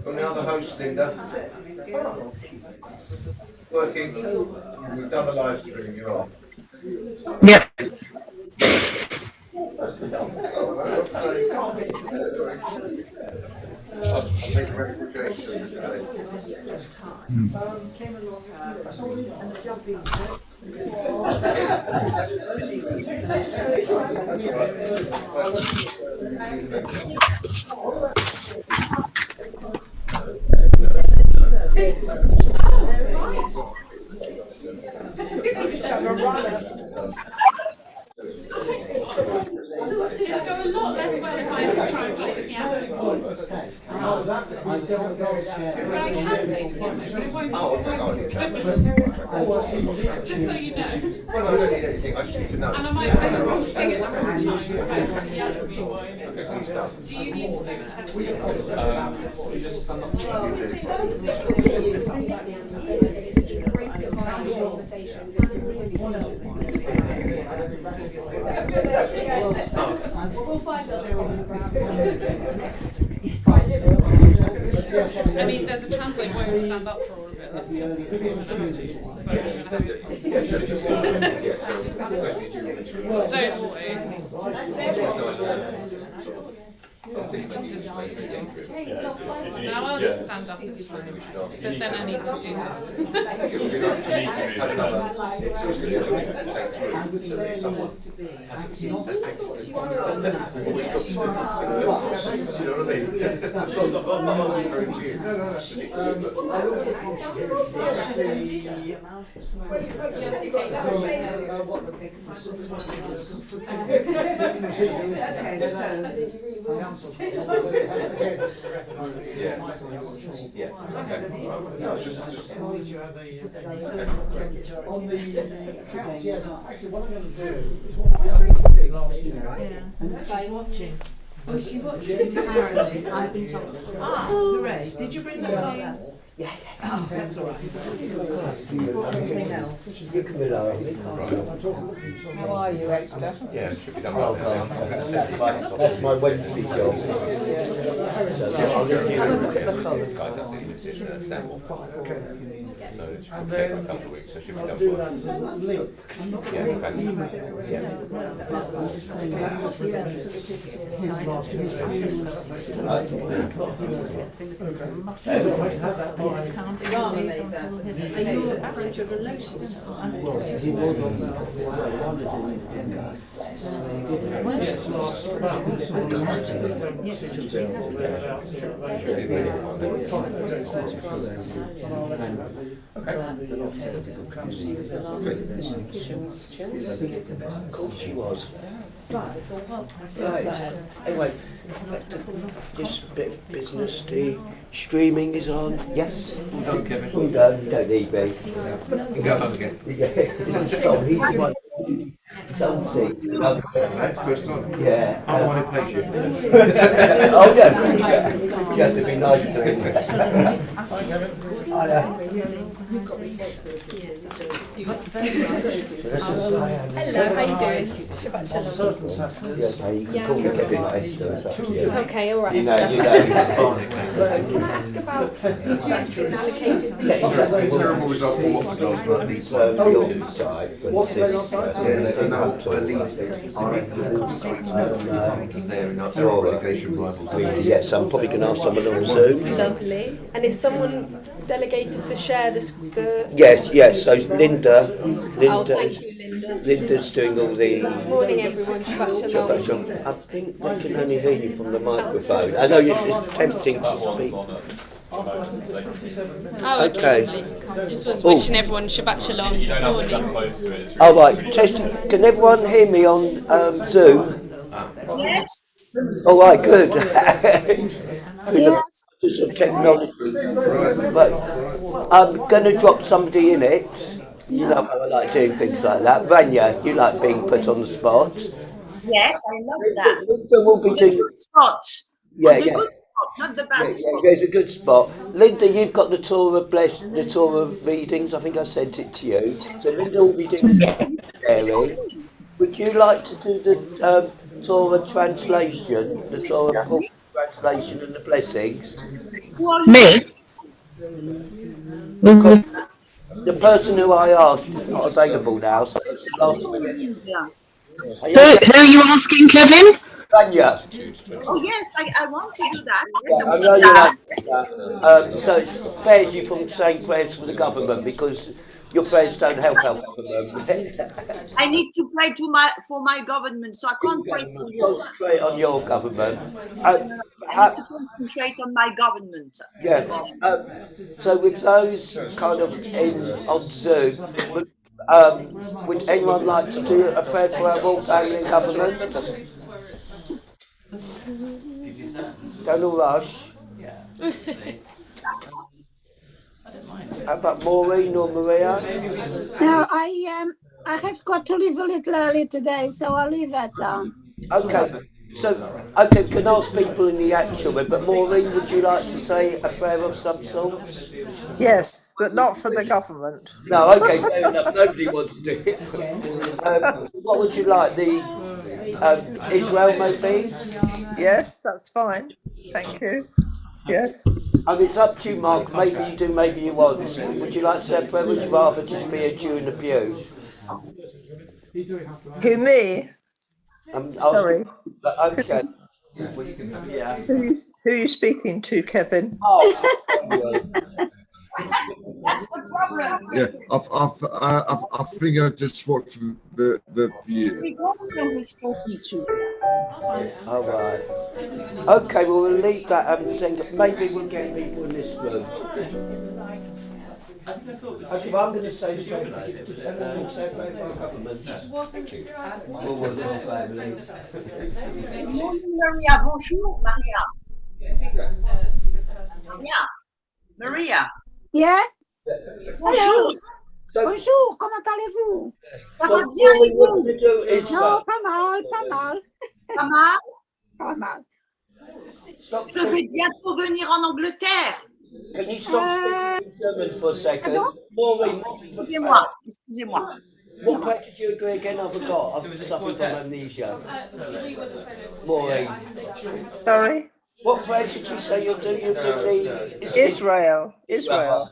Well, now the host, Linda. Working. We've done the live stream. You're on. Yep. I'll make recommendations today. That's all Just so you know. Well, I don't need anything. I just need to know. And I might play the wrong thing at the wrong time. To yell at me while Okay, so you start. do you need to do a test? I mean, there's a chance I won't stand up for all of it. That's the only thing. Don't always. Now I'll just stand up, it's fine. But then I need to do this. Yeah. Okay. No, it's just. On the yes, actually, what I'm going to do is what I did last year. And this guy's watching. Oh, she watching? Apparently, I've been told. Ah, hooray. Did you bring the fire? Yeah. Oh, that's all right. Something else. How are you, Esther? Yeah, it should be done right now. I'm going to set the buttons off. That's my Wednesday job. So, this guy does it. He lives in Stanmore. So it should take a couple of weeks. So it should be done by. Yeah, okay. Yeah. Counting the days until his average of relations. Of course she was. Right. Anyway, back to this bit of business. The streaming is on. Yes. All done, Kevin. All done. Don't need me. You can go home again. Yeah. Tom, he's the one. Don't see. First time. Yeah. I want to pay you. Oh no. You have to be nice to him. I know. Hello, how you doing? Shabbat shalom. Yes, you can call me Kevin or Esther. It's up to you. Okay, all right. You know. Can I ask about who's been allocated? Terrible result for what was last night. Leeds won 3-2. Side for the sister. Yeah, they know where Leeds are in the they're not relegation rivals. Yes, I'm probably going to ask someone on Zoom. Lovely. And is someone delegated to share this? Yes. So Linda, Oh, thank you, Linda. Linda's doing all the. Morning, everyone. Shabbat shalom. I think they can only hear you from the microphone. I know it's tempting to speak. a moment so they can see. Oh, Okay. lovely. Just was Oh. wishing everyone Shabbat Shalom. You don't have to stand Morning. close to it. It's All really, right. Test. Can everyone hear me on Zoom? Yes. All right. Good. Yes. Of technology. But I'm going to drop somebody in it. You know how I like doing things like that. Vanya, you like being put on the spot. Yes, I love that. Linda will be On the doing. good spot. Yeah, On the yeah. good spot, not the bad Yeah, spot. there's a good spot. Linda, you've got the the Torah readings. I think I sent it to you. So Linda will be doing the sharing. Would you like to do the Torah translation, the Torah book translation and the blessings? Who are you? Me? Because the person who I asked is not available now, so it's the last minute. Are you okay? Who are you asking, Kevin? Vanya. Oh yes, I want to do that. Yes, I I will know do you that. like that. So it spares you from saying prayers for the government because your prayers don't help our government. I need to pray for my government, so I can't pray for yours. Concentrate on your government. I need to concentrate on my government. Yeah. So with those kind of on Zoom, would anyone like to do a prayer for our royal family and government? Don't rush. How about Maureen or Maria? Now I have got to leave a little early today, so I'll leave that down. Okay. So, okay, we can ask people in the actual bit, but Maureen, would you like to say a prayer of some sort? Yes, but not for the government. No, okay, fair enough. Nobody wants to do it. What would you like? The Israel maybe? Yes, that's fine. Thank you. Yes. I mean, it's up to you, Mark. Maybe you do, maybe you won't. Would you like to say a prayer? Would you rather just be a Jew in the pew? Who, me? Sorry. Okay. Who are you speaking to, Kevin? That's the problem. Yeah, I think I just watched the view. We don't know who's talking to. All right. Okay, well, we'll leave that and maybe we'll get people in this room. Okay, well, I'm going to say the prayer. Does anyone want to say a prayer for our government? Morning, Maria. Bonjour, Maria. Maria. Yeah. Bonjour. Bonjour, comment allez-vous? Ça va bien et vous? Non, pas mal, pas mal. Pas mal? Pas mal. Je vais bientôt venir en Angleterre. Can you stop speaking German for a second? Excusez-moi, excusez-moi. What prayer did you agree again? I forgot. I've suffered from amnesia. Maureen. Sorry? What prayer did you say you'll do? You'll do the... Israel. Israel.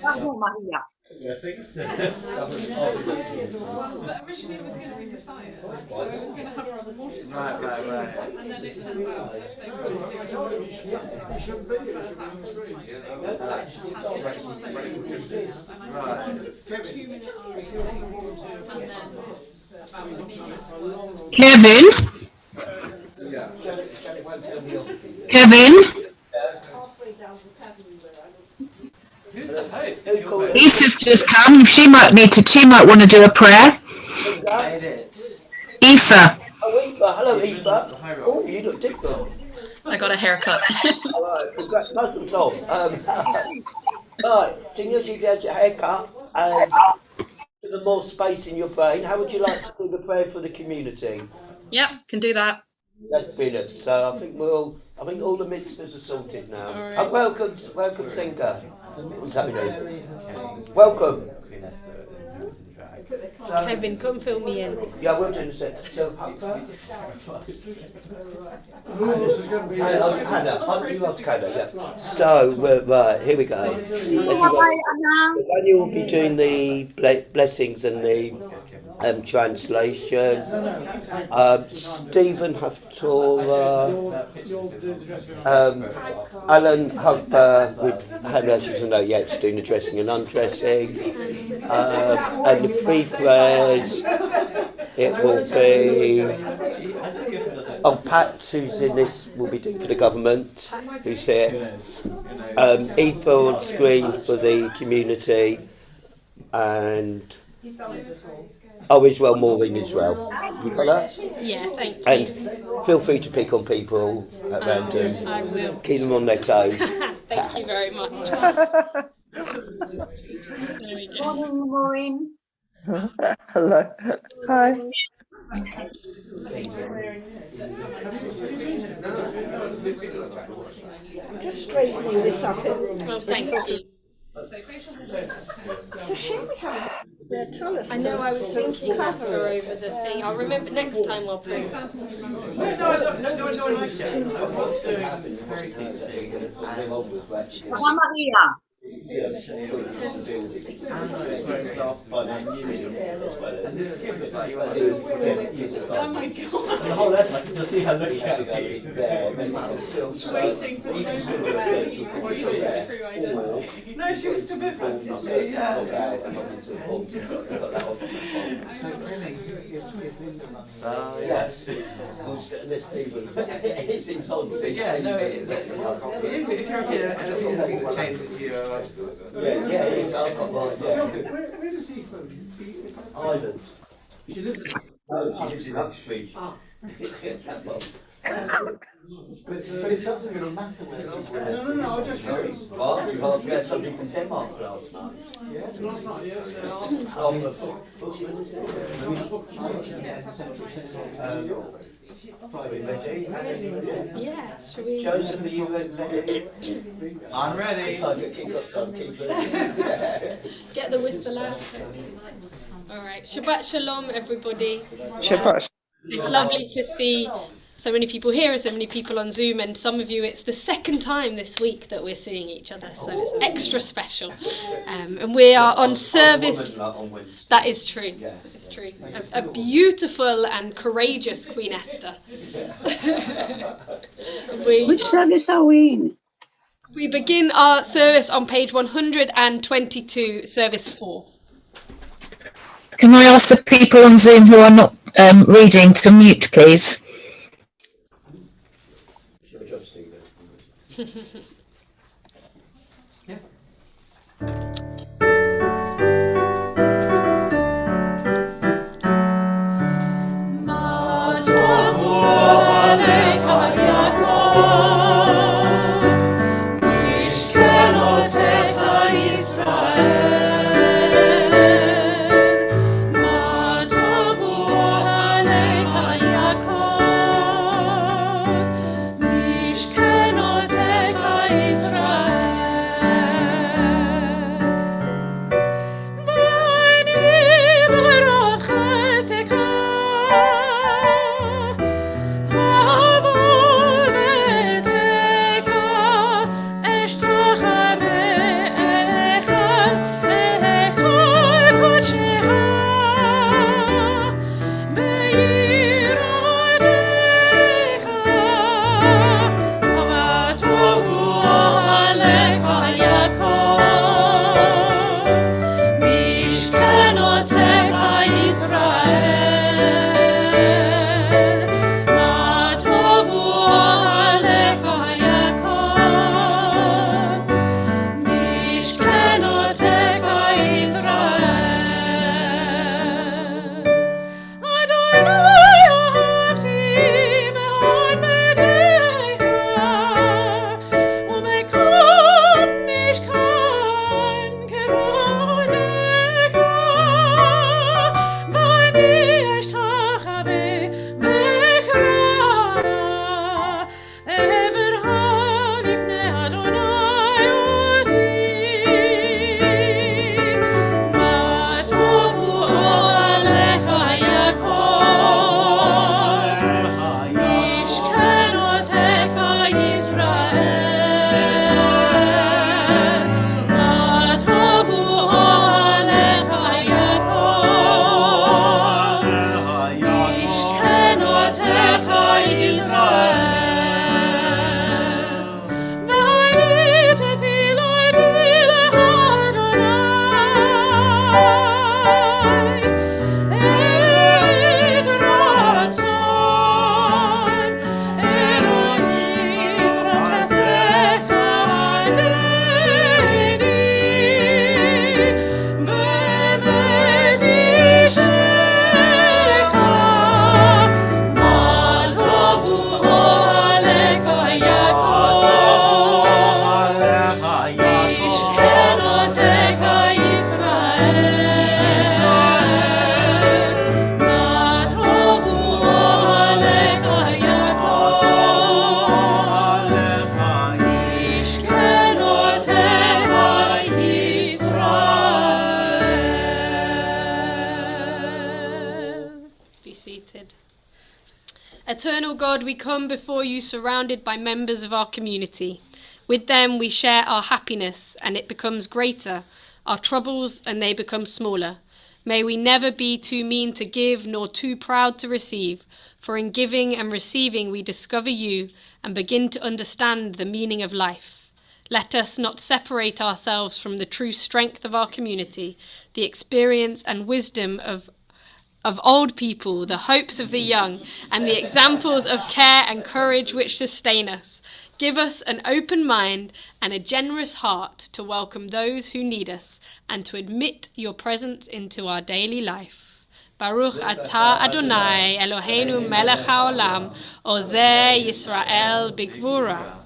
Pardon, Maria. But originally it was going to be Messiah, so it was going to have water. Right. And then it turned out that they were just doing Messiah. That just had the actual second process. And I did a 2-minute REA and then about a minute's worth of Kevin? Who's the host? Aoife's just come. She might want to do a prayer. Aoife. Oh, Aoife. Hello, Aoife. Oh, you look different. I got a haircut. All right, congratulations, Tom. Right, seeing as you've had your haircut and the more space in your brain, how would you like to do the prayer for the community? Yep, can do that. That's brilliant. So I think all the mixers are sorted now. Right. And welcome, Sinka. Tony. Welcome. Kevin, come fill me in. Yeah, we'll do in a sec. So, Hannah, yeah. So, right, here we go. Daniel will be doing the blessings and the translation. Stephen Haftorah, Alan Hubber with Hannah, she doesn't know yet, she's doing the dressing and undressing. And the free prayers, it will be Pat, who's in this, will be doing for the government, who's here. Aoife on screen for the community, and Israel Maureen as well. You got that? Yeah, thank you. And feel free to pick on people at random. I will. Keep them on their toes. Thank you very much. There we go. Morning, Maureen. Hello. Hi. I'm just straightening this up. Well, thank you. It's a shame we haven't tell us. I know, I was thinking that for over the thing. I'll remember next time I'll put. No, like it. I was doing very teaching. Mamma Mia. Oh my god. The whole lesson, I could just see her looking at me. Waiting for the moment where you reveal your true identity. No, she was convinced that just yeah. Yes. Yeah, no, it is. If you're okay, and it's all the things that changes you. Yeah, it is. I've got mine, yeah. Where does he from? Ireland. She lives in. No, she lives in Uxbridge. But it doesn't really matter where. No, I'm just curious. What? You had something from Denmark last night? Yes, last night, yeah. Yeah, shall we? Joseph, are you ready? I'm ready. Get the whistle out. Alright, Shabbat Shalom everybody. Shabbat. It's lovely to see so many people here and so many people on Zoom, and some of you, it's the second time this week that we're seeing each other, so it's extra special. And we are on service. That is true. It's true. A beautiful and courageous Queen Esther. Which service are we in? We begin our service on page 122, service 4. Can I ask the people on Zoom who are not reading to mute, please? Limited. Eternal God, we come before you surrounded by members of our community. With them we share our happiness and it becomes greater, our troubles and they become smaller. May we never be too mean to give nor too proud to receive, for in giving and receiving we discover you and begin to understand the meaning of life. Let us not separate ourselves from the true strength of our community, the experience and wisdom of old people, the hopes of the young, and the examples of care and courage which sustain us. Give us an open mind and a generous heart to welcome those who need us and to admit your presence into our daily life. Baruch atah Adonai Eloheinu melech haolam, ozeh Yisrael bigvura.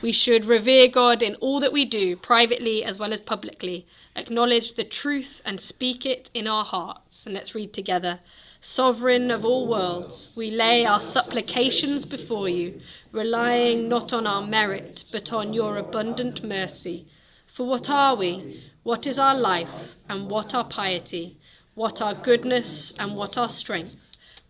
We should revere God in all that we do, privately as well as publicly, acknowledge the truth and speak it in our hearts. And let's read together. Sovereign of all worlds, we lay our supplications before you, relying not on our merit, but on your abundant mercy. For what are we? What is our life? And what our piety? What our goodness? And what our strength?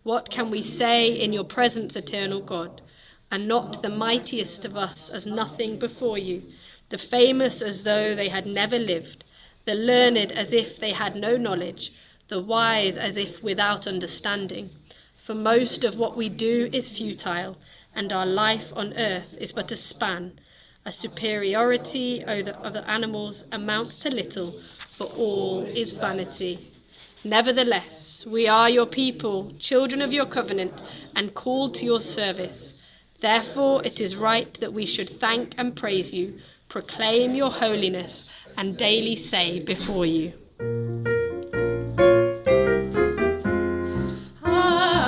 What can we say in your presence, eternal God? And not the mightiest of us as nothing before you, the famous as though they had never lived, the learned as if they had no knowledge, the wise as if without understanding. For most of what we do is futile, and our life on earth is but a span. A superiority of the animals amounts to little, for all is vanity. Nevertheless, we are your people, children of your covenant, and called to your service. Therefore, it is right that we should thank and praise you, proclaim your holiness, and daily say before you.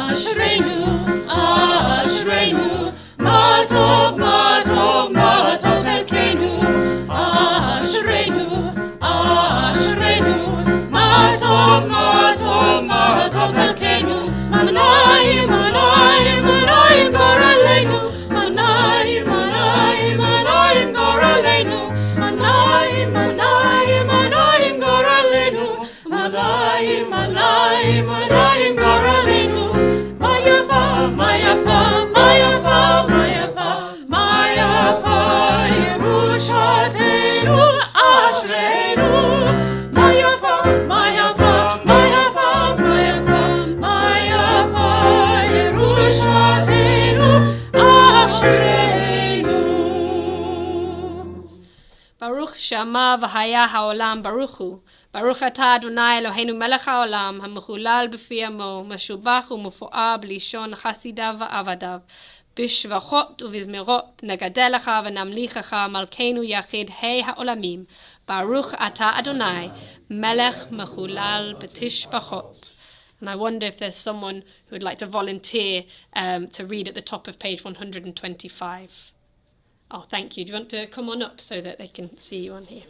Ashreinu, Ashreinu, Matov, Matov, Matov Helkeinu. Ashreinu, Ashreinu, Matov, Matov, Matov Helkeinu. Manayim, Manayim, Manayim Goraleinu. Manayim, Manayim, Manayim Goraleinu. Manayim, Manayim, Manayim Goraleinu. Manayim, Manayim, Manayim Goraleinu. Mayafa, Mayafa, Mayafa, Mayafa, Mayafa, Yerushalayim, Ashreinu. Mayafa, Mayafa, Mayafa, Mayafa, Mayafa, Yerushalayim, Ashreinu. Baruch Shama v'haya haolam baruchu. Baruch atah Adonai Eloheinu melech haolam, hamechulal b'fi amo, meshubach u'mufo'ah b'lishon chasidav v'avadav, b'shvachot u'vizmerot, nagadeh lecha v'namlichecha, malkeinu yachid hei ha'olamim. Baruch atah Adonai, melech mechulal b'tishbachot. And I wonder if there's someone who would like to volunteer to read at the top of page 125. Oh, thank you. Do you want to come on up so that they can see you on here?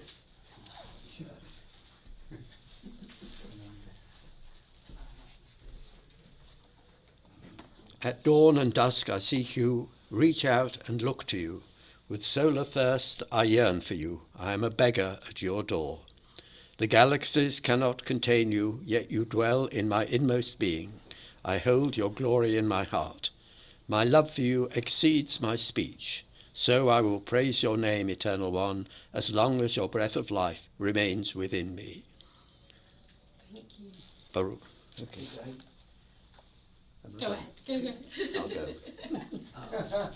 At dawn and dusk I seek you, reach out and look to you. With solar thirst I yearn for you. I am a beggar at your door. The galaxies cannot contain you, yet you dwell in my inmost being. I hold your glory in my heart. My love for you exceeds my speech. So I will praise your name, Eternal One, as long as your breath of life remains within me. Thank you. Baruch. Okay. Go ahead. Go. I'll go.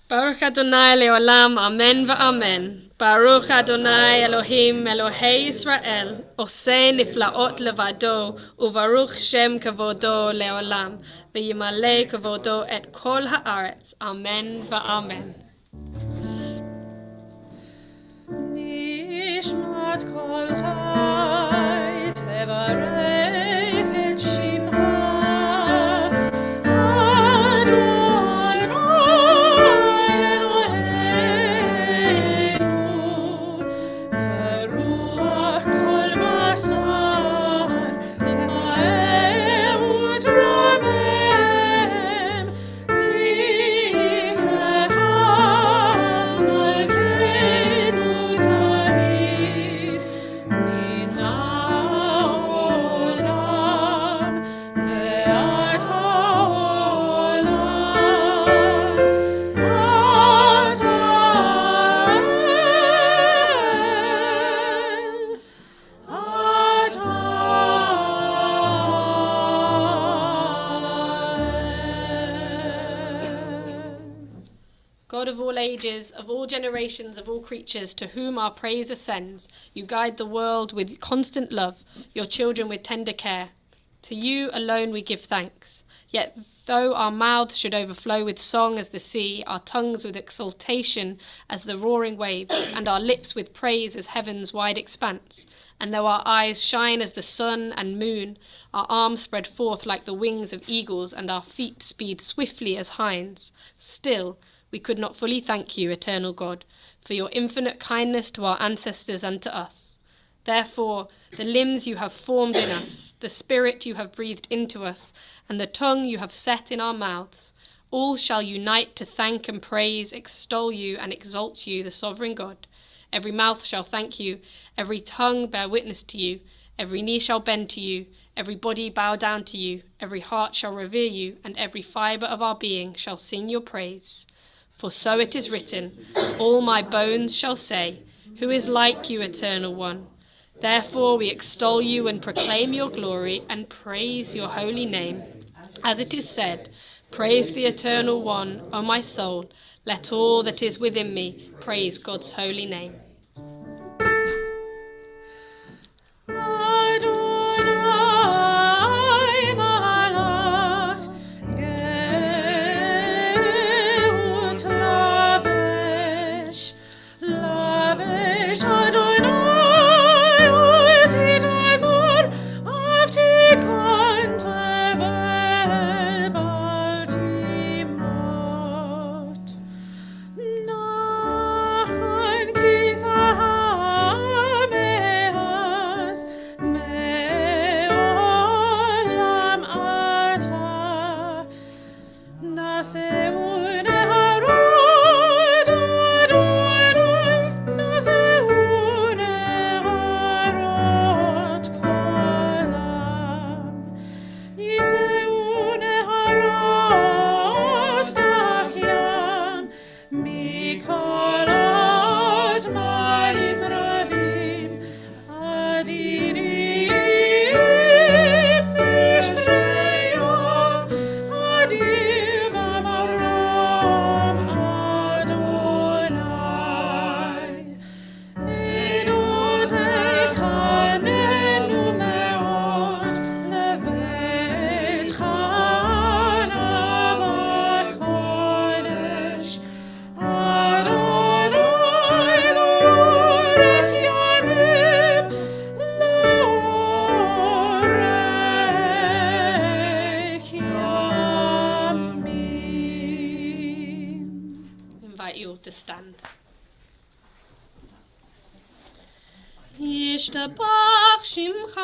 Baruch Adonai leolam, amen v'amen. Baruch Adonai Elohim, Elohei Yisrael, oseh niflaot levado, uvaruch shem kavodo leolam, v'yimalei kavodo et kol haaretz. Amen v'amen. Nishmat kol chai tevarech et shimcha. God of all ages, of all generations, of all creatures, to whom our praise ascends. You guide the world with constant love, your children with tender care. To you alone we give thanks. Yet though our mouths should overflow with song as the sea, our tongues with exultation as the roaring waves, and our lips with praise as heaven's wide expanse, and though our eyes shine as the sun and moon, our arms spread forth like the wings of eagles, and our feet speed swiftly as hinds, still we could not fully thank you, eternal God, for your infinite kindness to our ancestors and to us. Therefore, the limbs you have formed in us, the spirit you have breathed into us, and the tongue you have set in our mouths, all shall unite to thank and praise, extol you and exalt you, the sovereign God. Every mouth shall thank you, every tongue bear witness to you, every knee shall bend to you, every body bow down to you, every heart shall revere you, and every fibre of our being shall sing your praise. For so it is written, all my bones shall say, who is like you, eternal one? Therefore we extol you and proclaim your glory and praise your holy name. As it is said, praise the eternal one, O my soul. Let all that is within me praise God's holy name. To stand. ישתבח שמך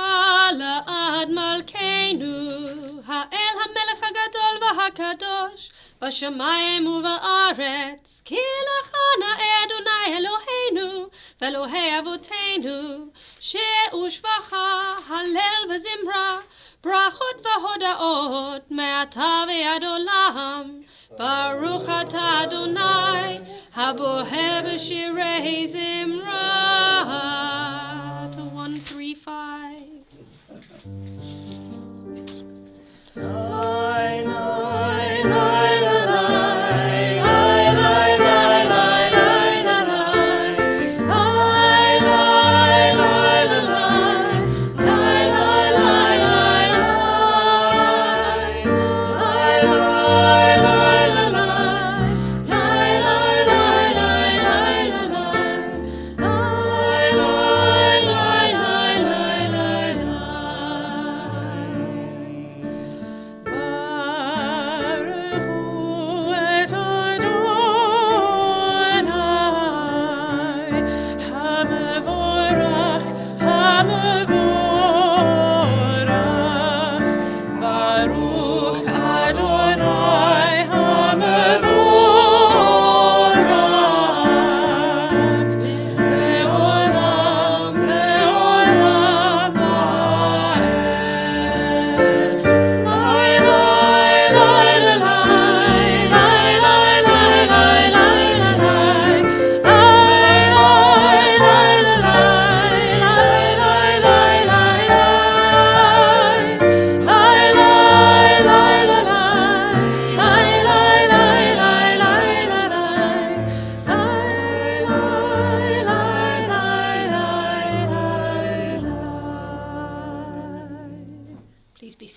לעד מלכנו, האל המלך הגדול והקדוש, בשמיים ובארץ, כי לך נאה אדוני אלוהינו, ואלוהי אבותינו, שאו שבחה, הלל וזמרה, ברכות והודאות, מעתה ועד עולם. ברוך אתה אדוני, הבוהה בשירי זמרה. 1, 3, 5.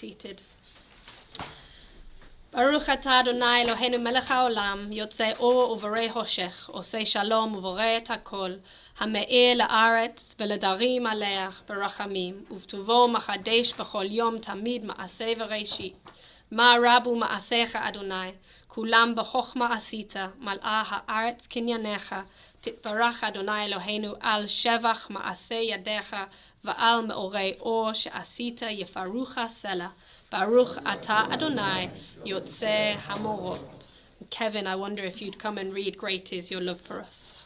seated. Baruch atah Adonai Eloheinu melech haolam, yotzei or uvorei hoshech, osei shalom uvorei et hakol, hame'ir la'aretz v'ledarim aleach barachamim, uvtuvo machadesh b'chol yom tamid ma'aseh v'reishit. Ma rabu ma'asecha Adonai, kulam b'chochma asita, mal'a ha'aretz kinyanecha, titbarach Adonai Eloheinu al shevach ma'aseh yadecha, va'al me'orei or she'asita yefarucha sela. Baruch atah Adonai yotzei hamorot. Kevin, I wonder if you'd come and read Great is Your Love for Us.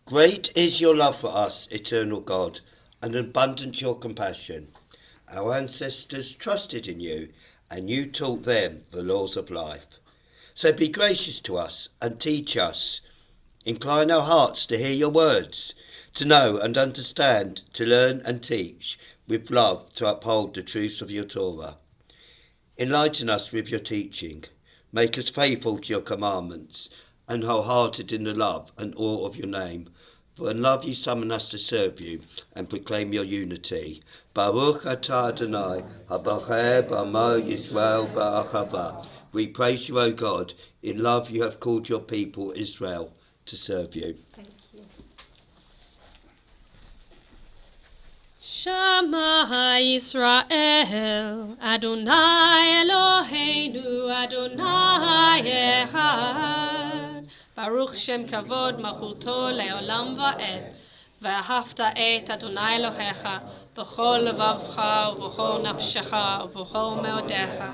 Great is your love for us, eternal God, and abundant your compassion. Our ancestors trusted in you, and you taught them the laws of life. So be gracious to us and teach us. Incline our hearts to hear your words, to know and understand, to learn and teach, with love to uphold the truths of your Torah. Enlighten us with your teaching. Make us faithful to your commandments, and wholehearted in the love and awe of your name. For in love you summon us to serve you and proclaim your unity. Baruch atah Adonai, habacher b'amo Yisrael ba'achava. We praise you, O God. In love you have called your people, Israel, to serve you. Thank you. Shema Yisrael, Adonai Eloheinu, Adonai Echad. Baruch Shem Kavod Malchuto Leolam Va'ed. ואהבת את אדוני אלוהיך בכל לבבך ובכל נפשך ובכל מאודיך,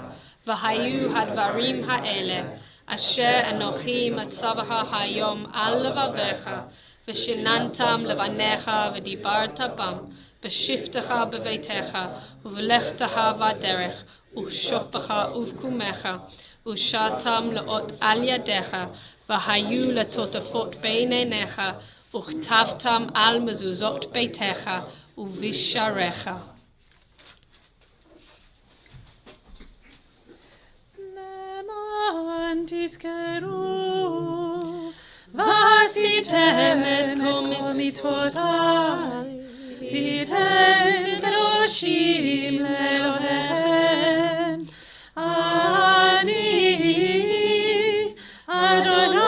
והיו הדברים האלה אשר אנוכי מצווך היום על לבביך, ושיננתם לבניך ודיברת בם, בשבתך בביתך ובלכתך בדרך, ובשוכבך ובקומך, ושעתם לאות על ידיך, והיו לטוטפות בין עיניך, וכתבתם על מזוזות ביתך ובשעריך. למען תזכרו ועשיתם את כל מצוותיי, הייתם קדושים לאלוהיכם. אני אדוני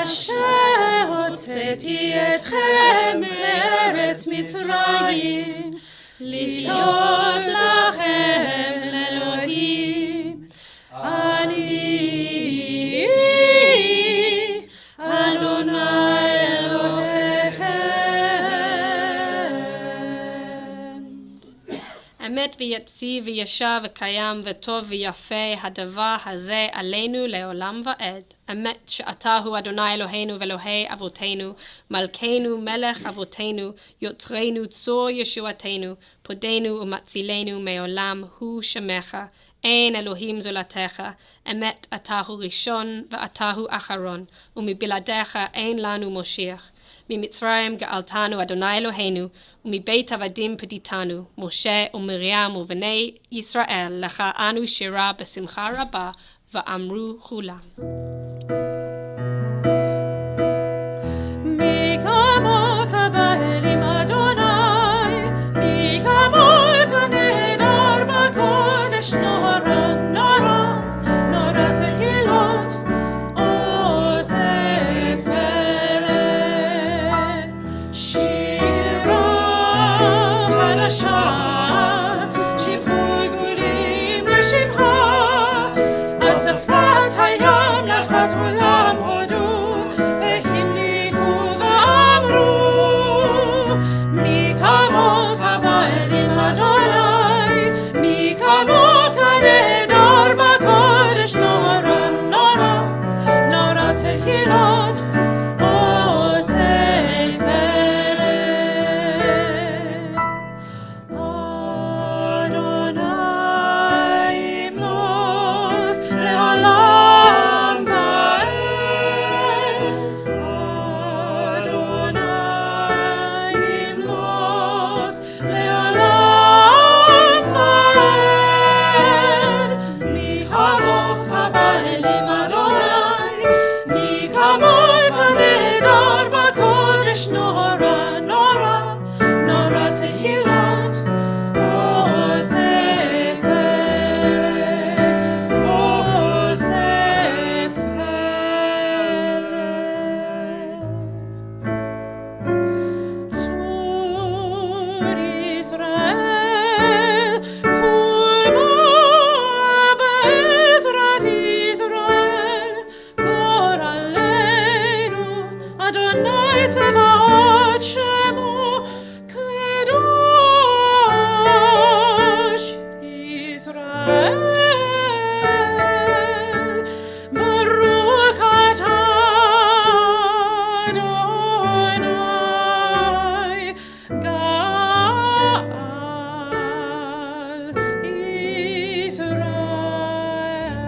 אשר הוצאתי אתכם מארץ מצרים, להיות לכם לאלוהים. אני אדוני אלוהיכם. אמת ויציב וישר וקיים וטוב ויפה הדבר הזה עלינו לעולם ועד. אמת שאתה הוא אדוני אלוהינו ואלוהי אבותינו, מלכנו מלך אבותינו, יוצרנו צור ישועתנו, פודנו ומצילנו מעולם הוא שמך. אין אלוהים זולתך, אמת אתה הוא ראשון ואתה הוא אחרון, ומבלעדיך אין לנו מושיח. ממצרים גאלתנו אדוני אלוהינו, ומבית עבדים פדיתנו, משה ומרים ובני ישראל, לך אנו שירה בשמחה רבה, ואמרו כולם. מי כמוך באלים אדוני, מי כמוך נהדר בקודש, נורא נורא נורא תהילות, עוזב שירה חדשה, שיפוי גולים לשמך, אספת הים לחת עולם הודו, והמליכו ואמרו, מי כמוך באלים אדוני, מי כמוך Kadosh Nora, Nora, Nora Tehilot, O Sefele, O Sefele. Tzur Israel, Kulma Be'ezrat Israel, Goraleinu, Adonai Tzevaot Shemo, Kadosh Israel. Baruch atah Adonai Gal Israel.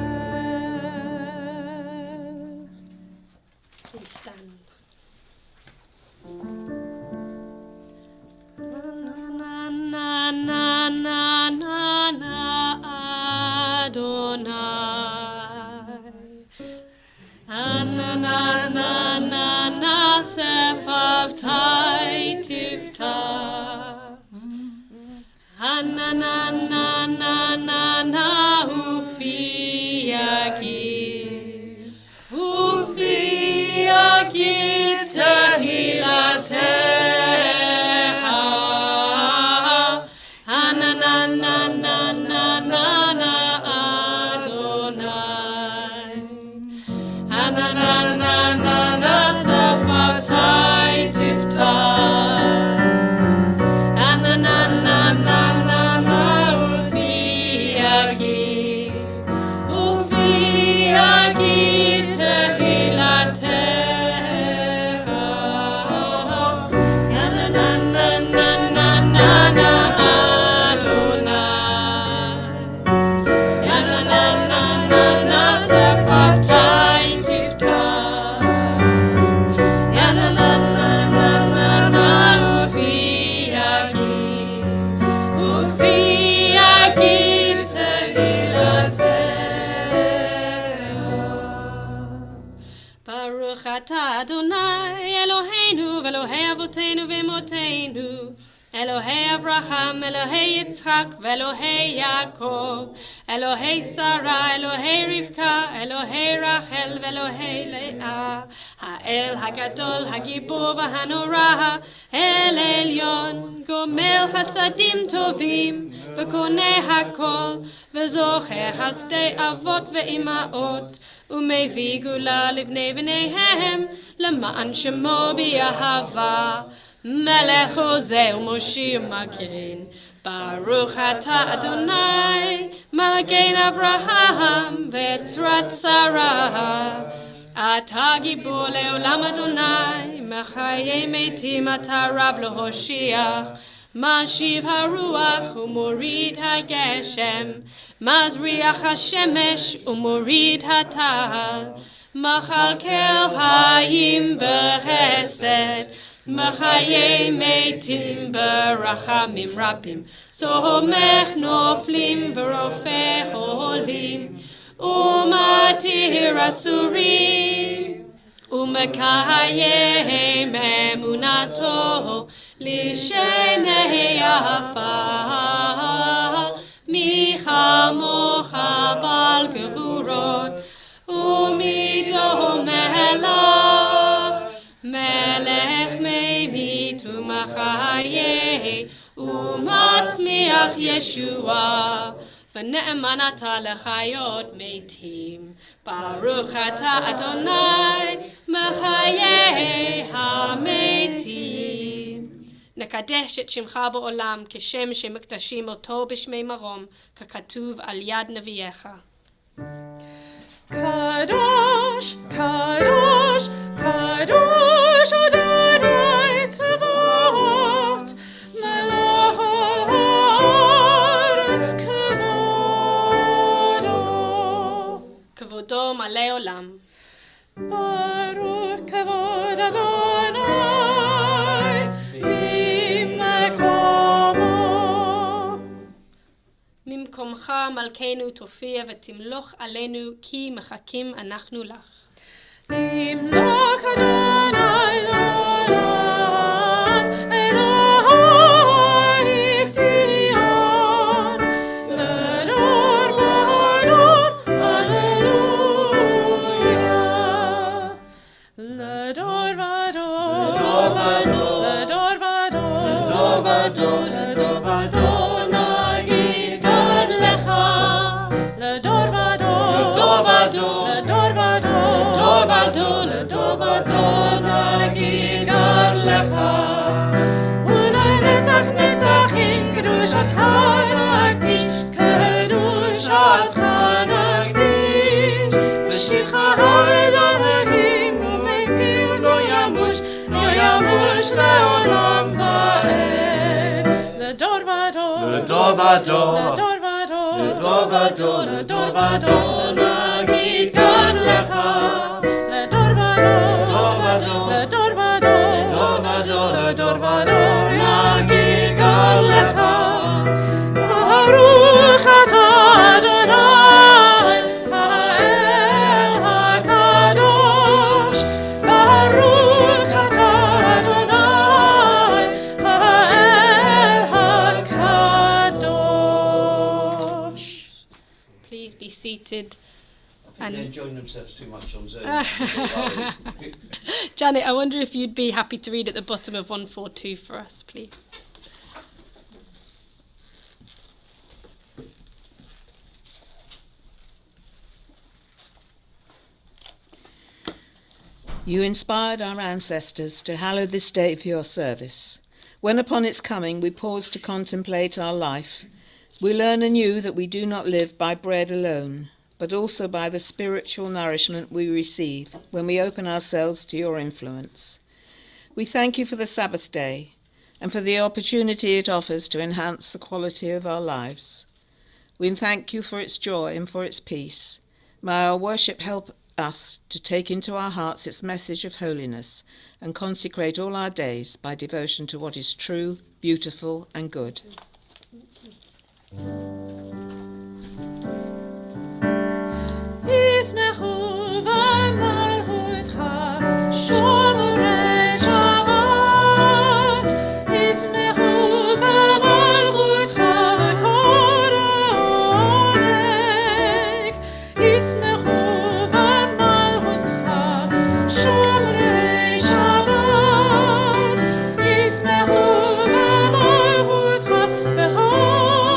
Please stand. Na na na na na Adonai. Na na na na na Sefavtai Tiftah. Na na na na na na Ufiagid. Ufiagid Tehilateha. Na na na na na na na Adonai. Na na na na na Sefavtai Tiftah. Na na na na na na na Ufiagid. Ufiagid Tehilateha. Na na na na na na na na Adonai. Na na na na na na Sefavtai Tiftah. Na na na na na na na Ufiagid. Ufiagid Tehilateha. Baruch atah Adonai Eloheinu v'Elohei Avotenu v'Emotenu, Elohei Avraham, Elohei Yitzchak, v'Elohei Yaakov, Elohei Sarah, Elohei Rivka, Elohei Rachel, v'Elohei Leah, Ha'el Hagadol, Hagibur v'Hanora, El Elyon, Gomel Chasadim Tovim, v'Koneh Hakol, v'Zocher Hasdei Avot v'Imaot, ומביא גאולה לבני בניהם, למען שמו באהבה. מלך עוזר ומושיע מגן, ברוך אתה אדוני, מגן אברהם ועצרת שרה. אתה גיבור לעולם אדוני, מחיי מתים אתה רב להושיע. משיב הרוח ומוריד הגשם, מזריח השמש ומוריד הטל, מכלכל חיים בחסד, מחיי מתים ברחמים רבים, סומך נופלים ורופא חולים, ומתיר אסורים, ומקיים אמונתו לשני עפר. מי כמוך בעל גבורות ומידו מלך, מלך ממית ומחיה ומצמיח ישועה, ונאמן אתה לחיות מתים. ברוך אתה אדוני מחיי המתים. נקדש את שמך בעולם כשם שמקדשים אותו בשמי מרום, ככתוב על יד נביאך. קדוש, קדוש, קדוש אדוני צבאות, מלך כל הארץ כבודו. כבודו מלא עולם. ברוך כבוד אדוני ממקומך מלכנו תופיע ותמלוך עלינו, כי מחכים אנחנו לך. ימלוך אדוני לעולם. לך ולנצח נצחים קדושתך נקדיש קדושתך נקדיש בשבחה האלוהים ומפיו לא ימוש לעולם ועד לדור ודור לדור ודור לדור ודור לדור ודור נגיד גדלך לדור ודור לדור ודור לדור ודור נגיד גדלך ברוך אתה אדוני האל הקדוש ברוך אתה אדוני האל הקדוש. Please be seated. They're enjoying themselves too much on Zoom. Janet, I wonder if you'd be happy to read at the bottom of 142 for us, please. You inspired our ancestors to hallow this day for your service. When upon its coming we pause to contemplate our life, we learn anew that we do not live by bread alone, but also by the spiritual nourishment we receive when we open ourselves to your influence. We thank you for the Sabbath day and for the opportunity it offers to enhance the quality of our lives. We thank you for its joy and for its peace. May our worship help us to take into our hearts its message of holiness and consecrate all our days by devotion to what is true, beautiful, and good. ישמחו במלכותך שומרי שבת ישמחו במלכותך קוראי עונג ישמחו במלכותך שומרי שבת ישמחו במלכותך וקוראי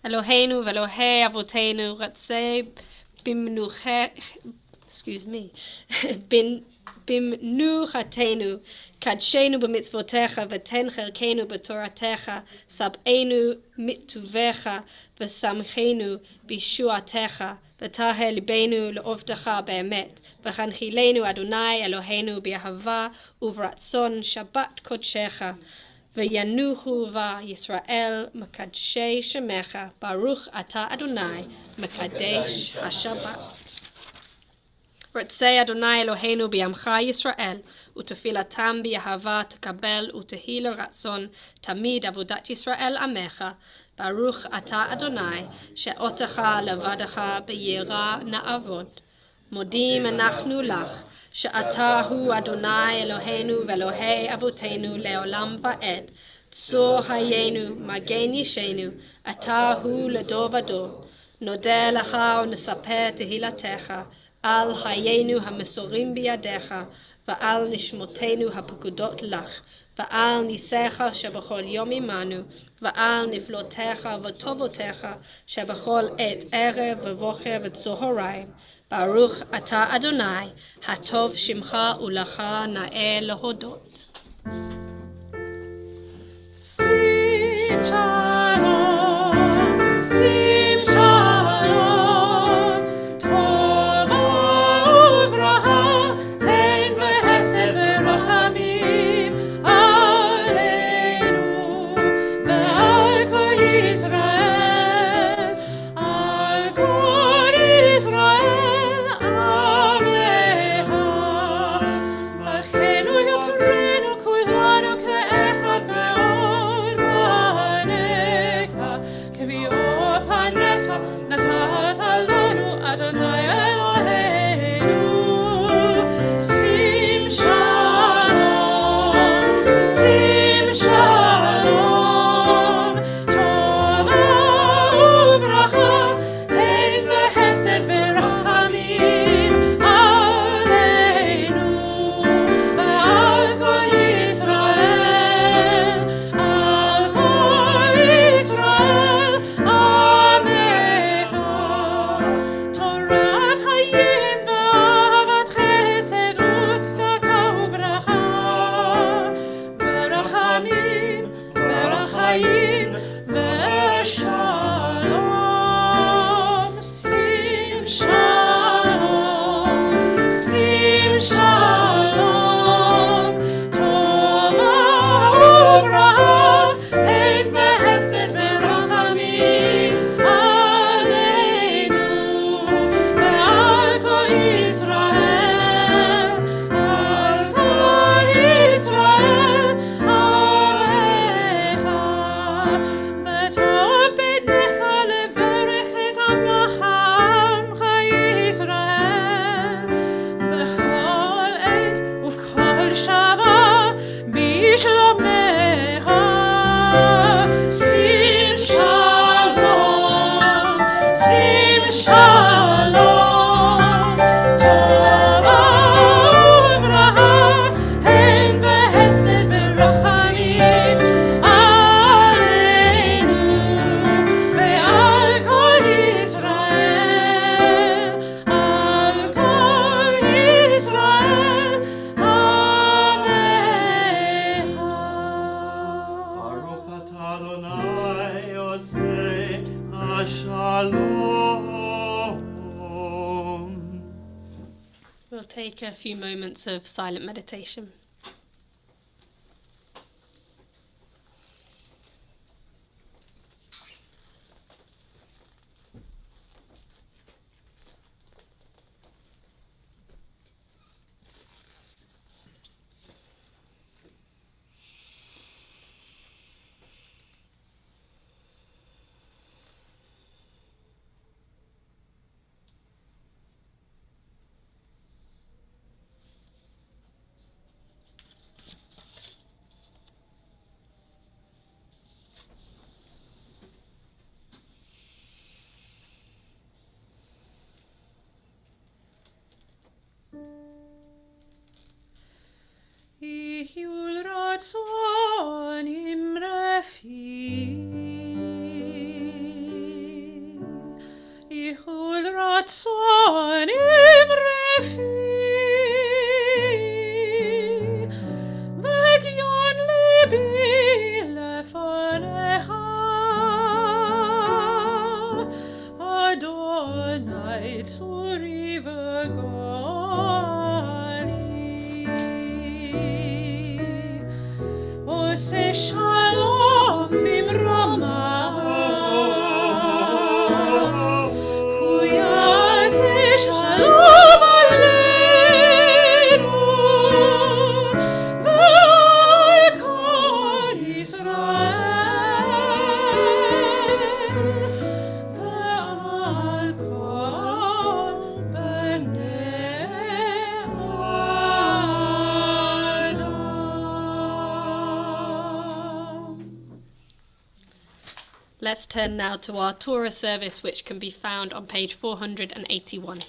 Eloheinu velohei avotenu ratzei bimnuchatenu kadshenu b'mitzvotecha v'ten cherkenu b'toratecha sab'enu mituvecha v'samchenu b'shuatecha v'taheh libenu le'ovdecha be'emet v'chanchilenu Adonai Eloheinu b'ahava uvratzon Shabbat kodshecha v'yanuchu va Yisrael makadshei shemecha Baruch ata Adonai makadesh haShabbat. רוצה אדוני אלוהינו בעמך ישראל, ותפילתם באהבה תקבל ותהי לרצון תמיד עבודת ישראל עמך. ברוך אתה אדוני, שאותך לבדך ביראה נעבוד. מודים אנחנו לך, שאתה הוא אדוני אלוהינו ואלוהי אבותינו לעולם ועד. צור חיינו, מגן אישנו, אתה הוא לדור ודור. נודה לך ונספר תהילתך, על חיינו המסורים בידיך, ועל נשמותינו הפקודות לך, ועל ניסיך שבכל יום עמנו, ועל נפלותיך וטובותיך שבכל עת ערב ובוקר וצהריים. ברוך אתה אדוני, הטוב שמך ולך נאה להודות. שים שלום, שים שלום, טובה וברכה, חן וחסד ורחמים עלינו ועל כל ישראל, על כל ישראל עמך. ברכנו יוצרנו כולנו כאחד באור פניך, כביאור פניך נתת לנו אדוני אלוהינו. שים שלום, שים שלום, טובה וברכה, חן וחסד ורחמים עלינו ועל כל ישראל, על כל ישראל עמך. תורת חיים ואהבת חסד וצדקה וברכה, ורחמים ורחיים ושלום. שים שלום, שים שלום, טובה וברכה, חן וחסד ורחמים עלינו ועל כל ישראל, על כל ישראל עמך. וטוב בעיניך לברך את עמך עמך ישראל, בכל עת ובכל שעה בשלומך. שים שלום, שים שלום, טובה וברכה, חן וחסד ורחמים עלינו ועל כל ישראל, על כל ישראל עמך. ברוך אתה אדוני עושה השלום. We'll take a few moments of silent meditation. Ihul ratzon imrefi, Ihul ratzon imrefi, V'egyon libi lefanecha, Adonai tzuri v'gali. Ose shalom bimromav, Hu yaseh shalom aleinu. Let's turn now to our Torah service, which can be found on page 481.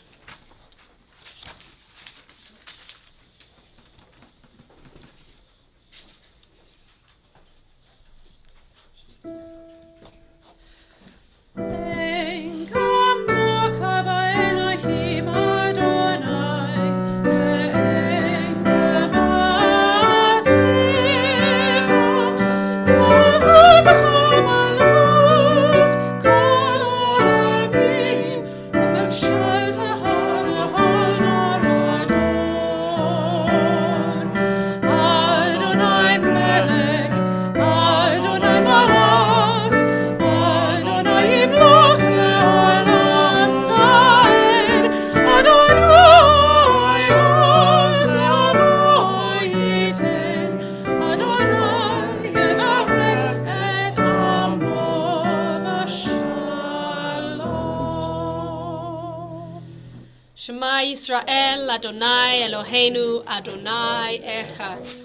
Shema Yisrael, Adonai Eloheinu, Adonai Echad.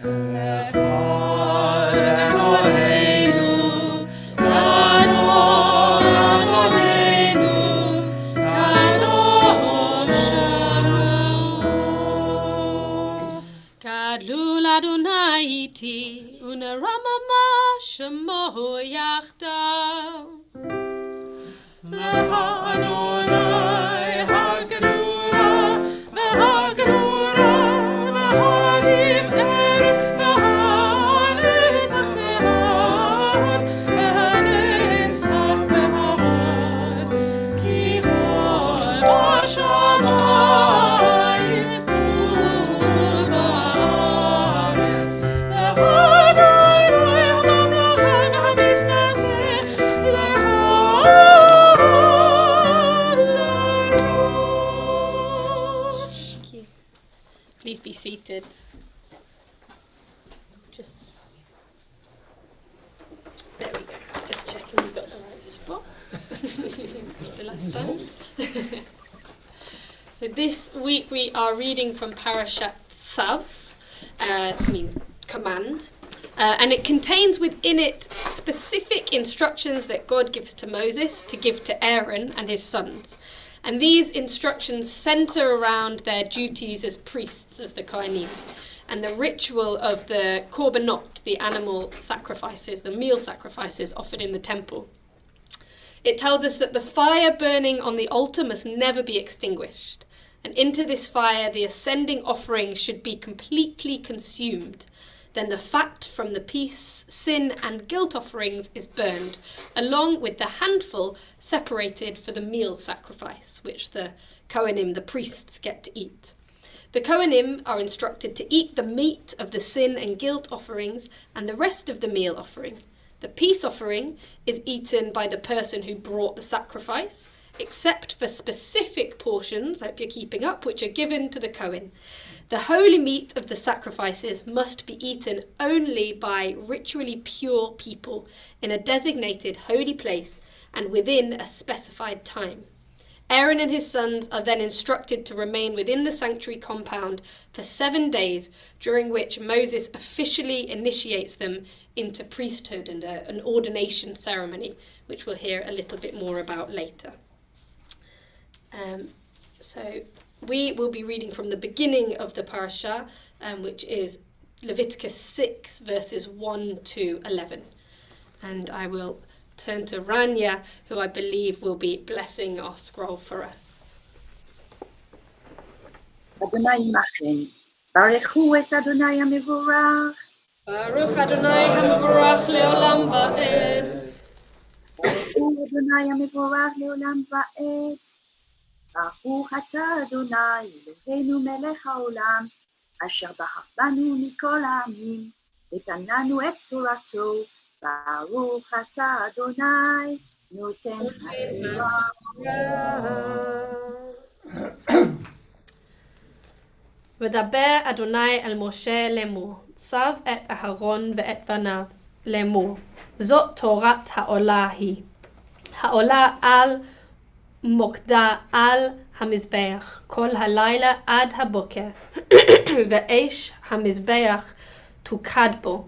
Echad Eloheinu, Gadol Adonenu, Kadosh Shemo. Gadlul Adonai iti, uneramama Shemo yachdav. Please be seated. There we go. Just checking we've got the right spot. The last time. So this week we are reading from Parashat Tzav, command, and it contains within it specific instructions that God gives to Moses to give to Aaron and his sons. And these instructions center around their duties as priests, as the Kohanim, and the ritual of the korbanot, the animal sacrifices, the meal sacrifices offered in the temple. It tells us that the fire burning on the altar must never be extinguished, and into this fire the ascending offering should be completely consumed. Then the fat from the peace, sin, and guilt offerings is burned, along with the handful separated for the meal sacrifice, which the Kohanim, the priests, get to eat. The Kohanim are instructed to eat the meat of the sin and guilt offerings and the rest of the meal offering. The peace offering is eaten by the person who brought the sacrifice, except for specific portions, I hope you're keeping up, which are given to the Kohen. The holy meat of the sacrifices must be eaten only by ritually pure people in a designated holy place and within a specified time. Aaron and his sons are then instructed to remain within the sanctuary compound for 7 days, during which Moses officially initiates them into priesthood and an ordination ceremony, which we'll hear a little bit more about later. So we will be reading from the beginning of the parasha, which is Leviticus 6, verses 1 to 11. And I will turn to Rania, who I believe will be blessing our scroll for us. Adonai Imachem. Barechu et Adonai HaMevorach. Baruch Adonai HaMevorach leolam va'ed. Baruch Adonai HaMevorach leolam va'ed. Baruch atah Adonai Eloheinu melech haolam, asher בחר בנו מכל העמים, ותננו את תורתו. Baruch atah Adonai noten haTorah. ודבר אדוני אל משה לאמור, צב את אהרון ואת בניו לאמור, זאת תורת העולה היא. העולה על מוקדה על המזבח כל הלילה עד הבוקר, ואש המזבח תוקד בו.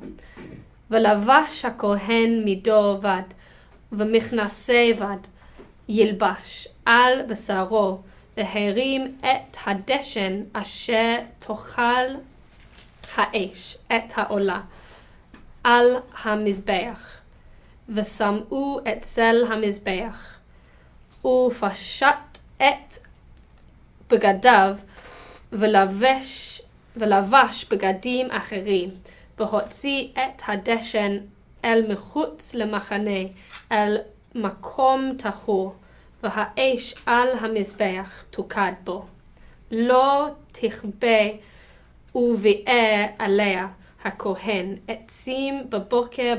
ולבש הכהן מדור ועד, ומכנסי בד ילבש על בשרו, והרים את הדשן אשר תאכל האש את העולה על המזבח, ושמאו את צל המזבח, ופשט את בגדיו ולבש בגדים אחרים, והוציא את הדשן אל מחוץ למחנה, אל מקום טהור, והאש על המזבח תוקד בו. לא תכבה וביער עליה הכהן עצים בבוקר,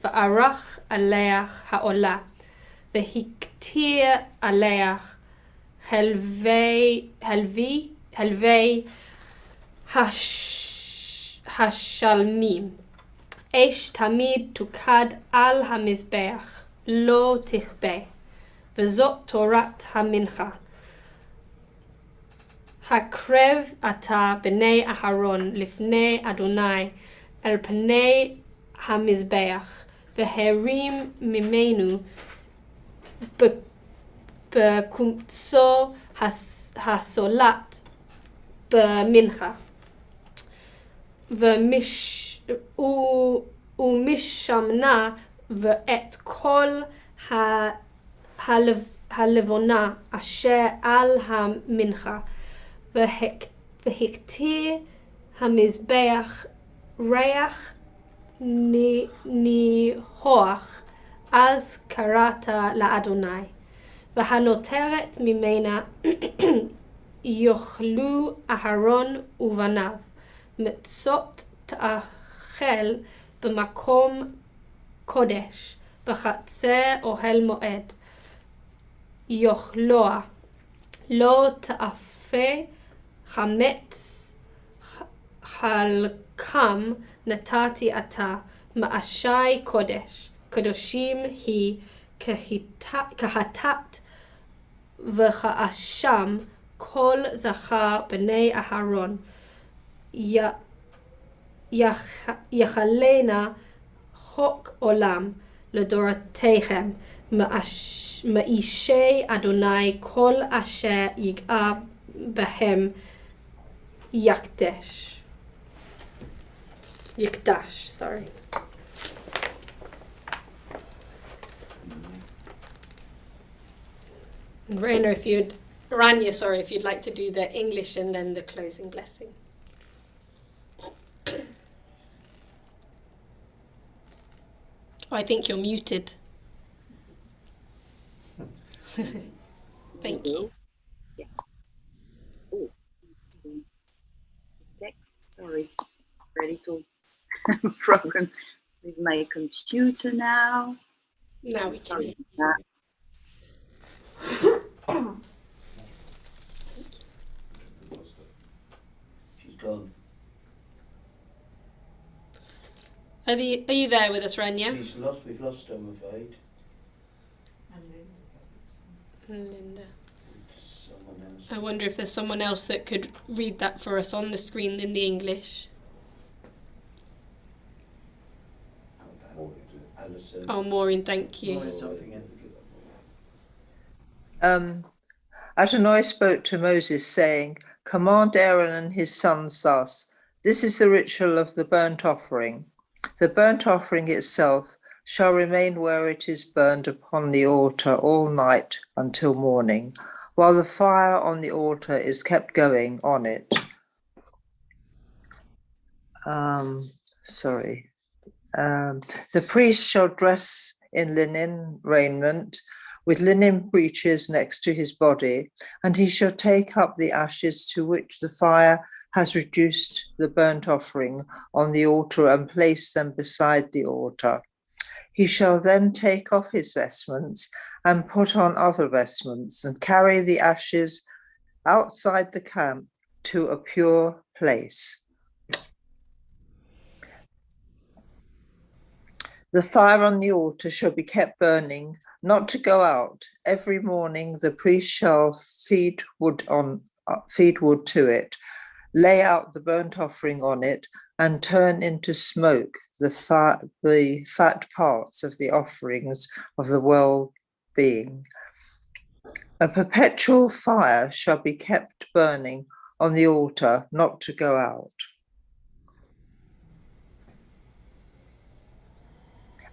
וערך עליה העולה, והקטיר עליה הלוי השלמים. אש תמיד תוקד על המזבח, לא תכבה, וזאת תורת המנחה. הקרב אתה בני אהרון לפני אדוני אל פני המזבח, והרים ממנו בקומצו הסולת במנחה, ומשמנה ואת כל הלבונה אשר על המנחה, והקטיר המזבח ריח ניחוח, אז קראת לאדוני, והנותרת ממנה יאכלו אהרון ובניו, מצות תאכל במקום קודש, בחצר אוהל מועד, יאכלוה, לא תאפה חמץ חלקם נתתי אתה, מאשי קודש, קדושים היא כחטאת וכאשם כל זכר בני אהרון, יחלנה חוק עולם לדורותיכם, מאישי אדוני כל אשר יגע בהם יקדש. Sorry. And Rania, if you'd like to do the English and then the closing blessing. I think you're muted. Thank you. Yeah. Oh, text. Sorry. Ready to program with my computer now. Now we sorry can. She's gone. Are you there with us, Rania? We've lost her, I'm afraid. And Linda. Someone else. I wonder if there's someone else that could read that for us on the screen in the English. Alison. Oh, Maureen, thank you. Adonai spoke to Moses, saying, "Command Aaron and his sons thus, this is the ritual of the burnt offering. The burnt offering itself shall remain where it is burned upon the altar all night until morning, while the fire on the altar is kept going on it." The priest shall dress in linen raiment, with linen breeches next to his body, and he shall take up the ashes to which the fire has reduced the burnt offering on the altar and place them beside the altar. He shall then take off his vestments and put on other vestments and carry the ashes outside the camp to a pure place. The fire on the altar shall be kept burning, not to go out. Every morning the priest shall feed wood to it, lay out the burnt offering on it, and turn into smoke the fat parts of the offerings of the well-being. A perpetual fire shall be kept burning on the altar, not to go out.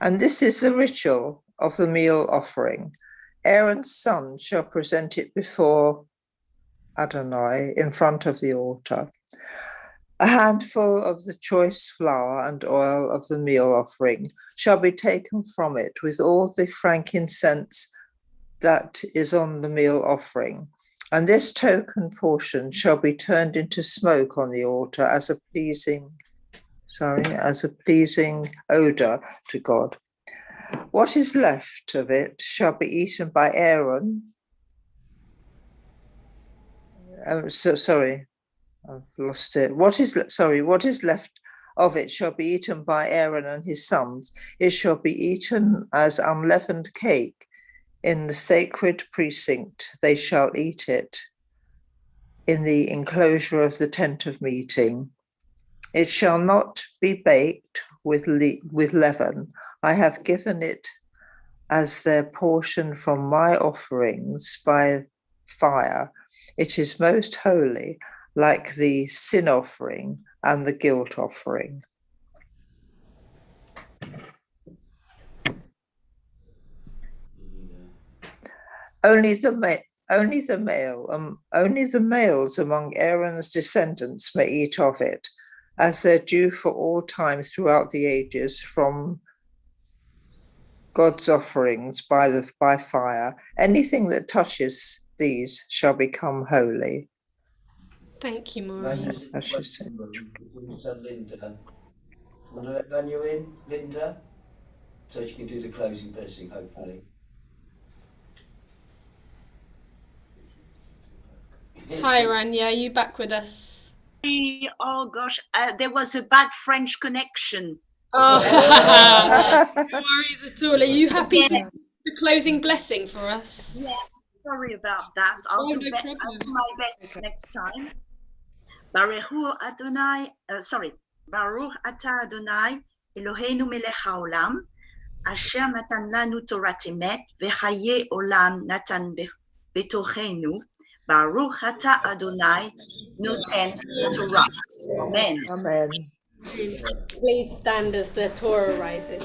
And this is the ritual of the meal offering. Aaron's son shall present it before Adonai in front of the altar. A handful of the choice flour and oil of the meal offering shall be taken from it with all the frankincense that is on the meal offering. And this token portion shall be turned into smoke on the altar as a pleasing odor to God. What is left of it shall be eaten by Aaron. I've lost it. What is left of it shall be eaten by Aaron and his sons. It shall be eaten as unleavened cake in the sacred precinct. They shall eat it in the enclosure of the tent of meeting. It shall not be baked with leaven. I have given it as their portion from my offerings by fire. It is most holy, like the sin offering and the guilt offering. Only the males among Aaron's descendants may eat of it, as their due for all time throughout the ages, from God's offerings by fire. Anything that touches these shall become holy. Thank you, Maureen. As she said. Linda. Want to run you in, Linda? So she can do the closing blessing, hopefully. Hi, Rania, are you back with us? Oh gosh, there was a bad French connection. Oh, no worries at all. Are you happy to do the closing blessing for us? Yes, sorry about that. I'll do my best next time. Baruch Adonai, Baruch Ata Adonai, Eloheinu melech haolam, asher natan lanu Torat emet, v'chaye olam natan betochenu. Baruch Ata Adonai, noten Torah. Amen. Amen. Please stand as the Torah rises.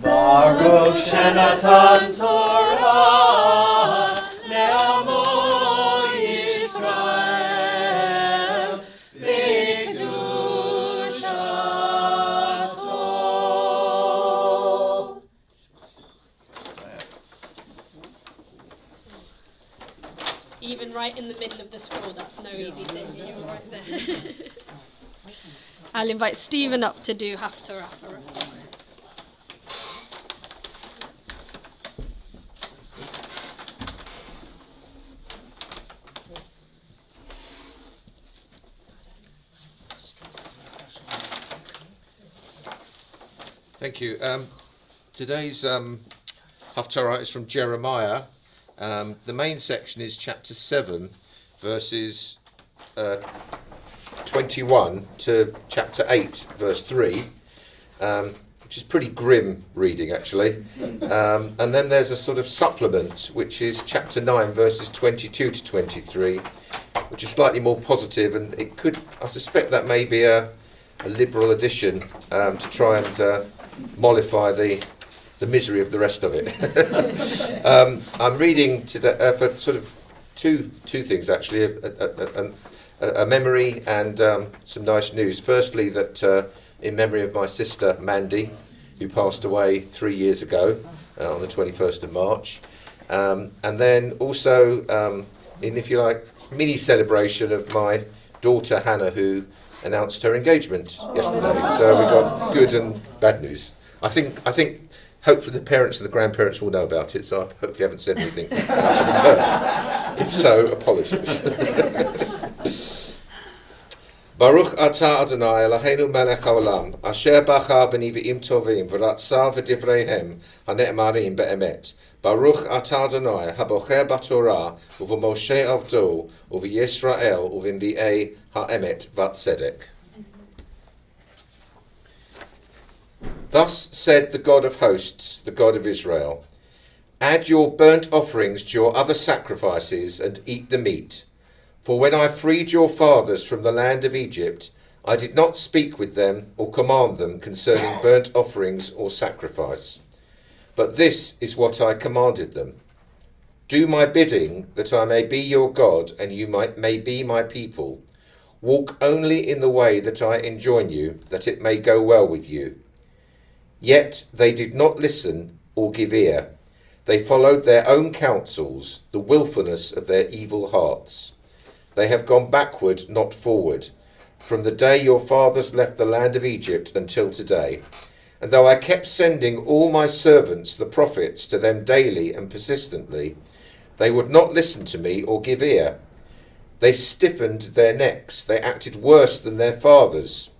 Baruch Shenatan Torah Le'amo Yisrael B'kedushato. Even right in the middle of the scroll, that's no easy thing. You're right there. I'll invite Stephen up to do Haftarah for us. Thank you. Today's Haftarah is from Jeremiah. The main section is chapter 7, verses 21 to chapter 8, verse 3, which is pretty grim reading, actually. And then there's a sort of supplement, which is chapter 9, verses 22 to 23, which is slightly more positive, and it could, I suspect that may be a liberal addition to try and mollify the misery of the rest of it. I'm reading today for sort of two things, actually, a memory and some nice news. Firstly, that in memory of my sister Mandy, who passed away 3 years ago on the 21st of March, and then also in, if you like, mini celebration of my daughter Hannah, who announced her engagement yesterday. So we've got good and bad news. I think hopefully the parents and the grandparents will know about it, so I hopefully haven't said anything out of turn. If so, apologies. Baruch Ata Adonai Eloheinu melech haolam, asher bacha b'niv'im tovim v'ratza v'divreihem hane'emarim be'emet. Baruch Ata Adonai habocher b'Torah uv'Moshe avdo uv'Yisrael uv'Nvi'ei ha'emet v'tzedek. Thus said the God of hosts, the God of Israel, add your burnt offerings to your other sacrifices and eat the meat. For when I freed your fathers from the land of Egypt, I did not speak with them or command them concerning burnt offerings or sacrifice. But this is what I commanded them. Do my bidding, that I may be your God, and you may be my people. Walk only in the way that I enjoin you, that it may go well with you. Yet they did not listen or give ear. They followed their own counsels, the willfulness of their evil hearts. They have gone backward, not forward, from the day your fathers left the land of Egypt until today. And though I kept sending all my servants, the prophets, to them daily and persistently, they would not listen to me or give ear. They stiffened their necks. They acted worse than their fathers.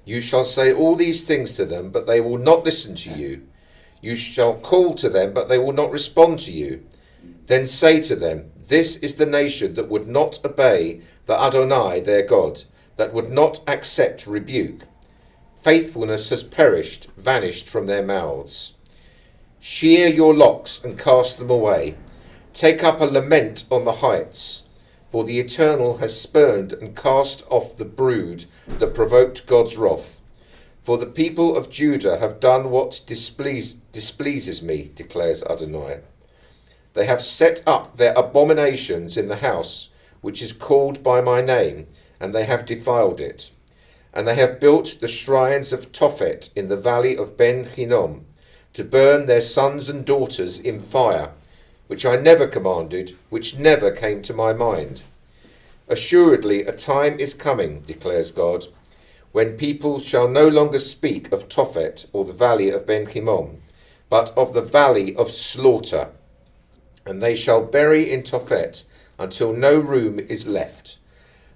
You shall say all these things to them, but they will not listen to you. You shall call to them, but they will not respond to you. Then say to them, this is the nation that would not obey the Adonai their God, that would not accept rebuke. Faithfulness has perished, vanished from their mouths. Shear your locks and cast them away. Take up a lament on the heights. For the Eternal has spurned and cast off the brood that provoked God's wrath. For the people of Judah have done what displeases me, declares Adonai. They have set up their abominations in the house which is called by my name, and they have defiled it. And they have built the shrines of Tophet in the valley of Ben Hinnom, to burn their sons and daughters in fire, which I never commanded, which never came to my mind. Assuredly a time is coming, declares God, when people shall no longer speak of Tophet or the valley of Ben Hinnom, but of the valley of slaughter. And they shall bury in Tophet until no room is left.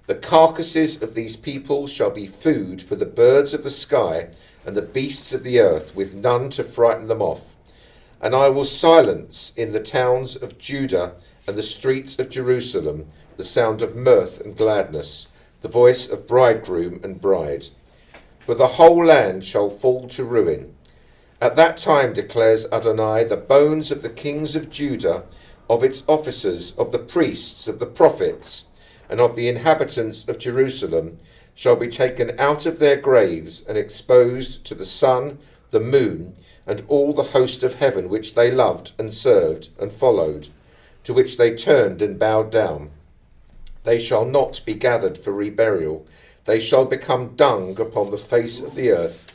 The carcasses of these people shall be food for the birds of the sky and the beasts of the earth, with none to frighten them off. And I will silence in the towns of Judah and the streets of Jerusalem the sound of mirth and gladness, the voice of bridegroom and bride. For the whole land shall fall to ruin. At that time, declares Adonai, the bones of the kings of Judah, of its officers, of the priests, of the prophets, and of the inhabitants of Jerusalem, shall be taken out of their graves and exposed to the sun, the moon, and all the host of heaven which they loved and served and followed, to which they turned and bowed down. They shall not be gathered for reburial. They shall become dung upon the face of the earth,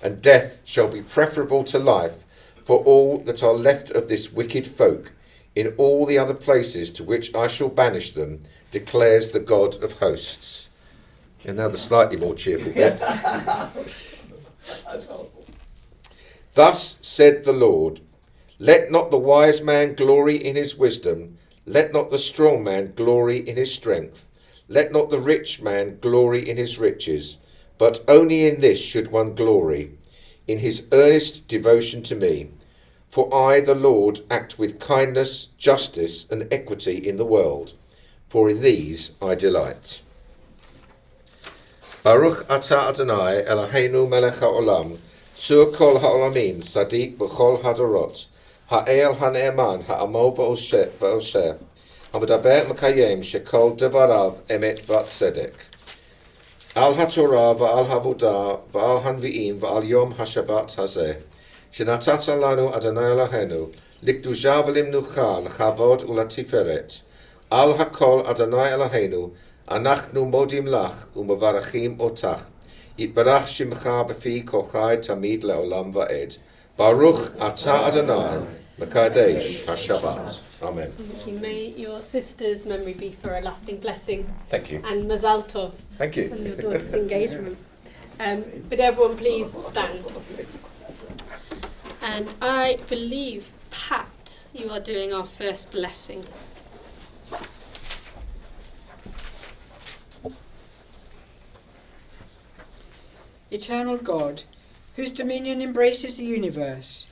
and death shall be preferable to life for all that are left of this wicked folk, in all the other places to which I shall banish them, declares the God of hosts. And now the slightly more cheerful bit. Thus said the Lord, let not the wise man glory in his wisdom, let not the strong man glory in his strength, let not the rich man glory in his riches, but only in this should one glory, in his earnest devotion to me. For I, the Lord, act with kindness, justice, and equity in the world, for in these I delight. Baruch atah Adonai Eloheinu melech haolam, tzur kol haolamim, tzaddik b'chol hadorot, ha'el ha'ne'eman, ha'amo v'osher, ha'medaber m'kayem, shekol devarav emet v'tzedek. Al ha'torah v'al ha'avodah v'al hanvi'im v'al yom ha'shabbat hazeh, שנתת לנו אדוני אלוהינו, לקדושה ולמנוחה, לכבוד ולתפארת. על הכל אדוני אלוהינו, אנחנו מודים לך ומברכים אותך. יתברך שמך בפי כל חי תמיד לעולם ועד. ברוך אתה אדוני, מקדש השבת. Amen. Thank you. May your sister's memory be for a lasting blessing. Thank you. And Mazal Tov. Thank you. On your daughter's engagement. But everyone please stand. And I believe, Pat, you are doing our first blessing. Eternal God, whose dominion embraces the universe,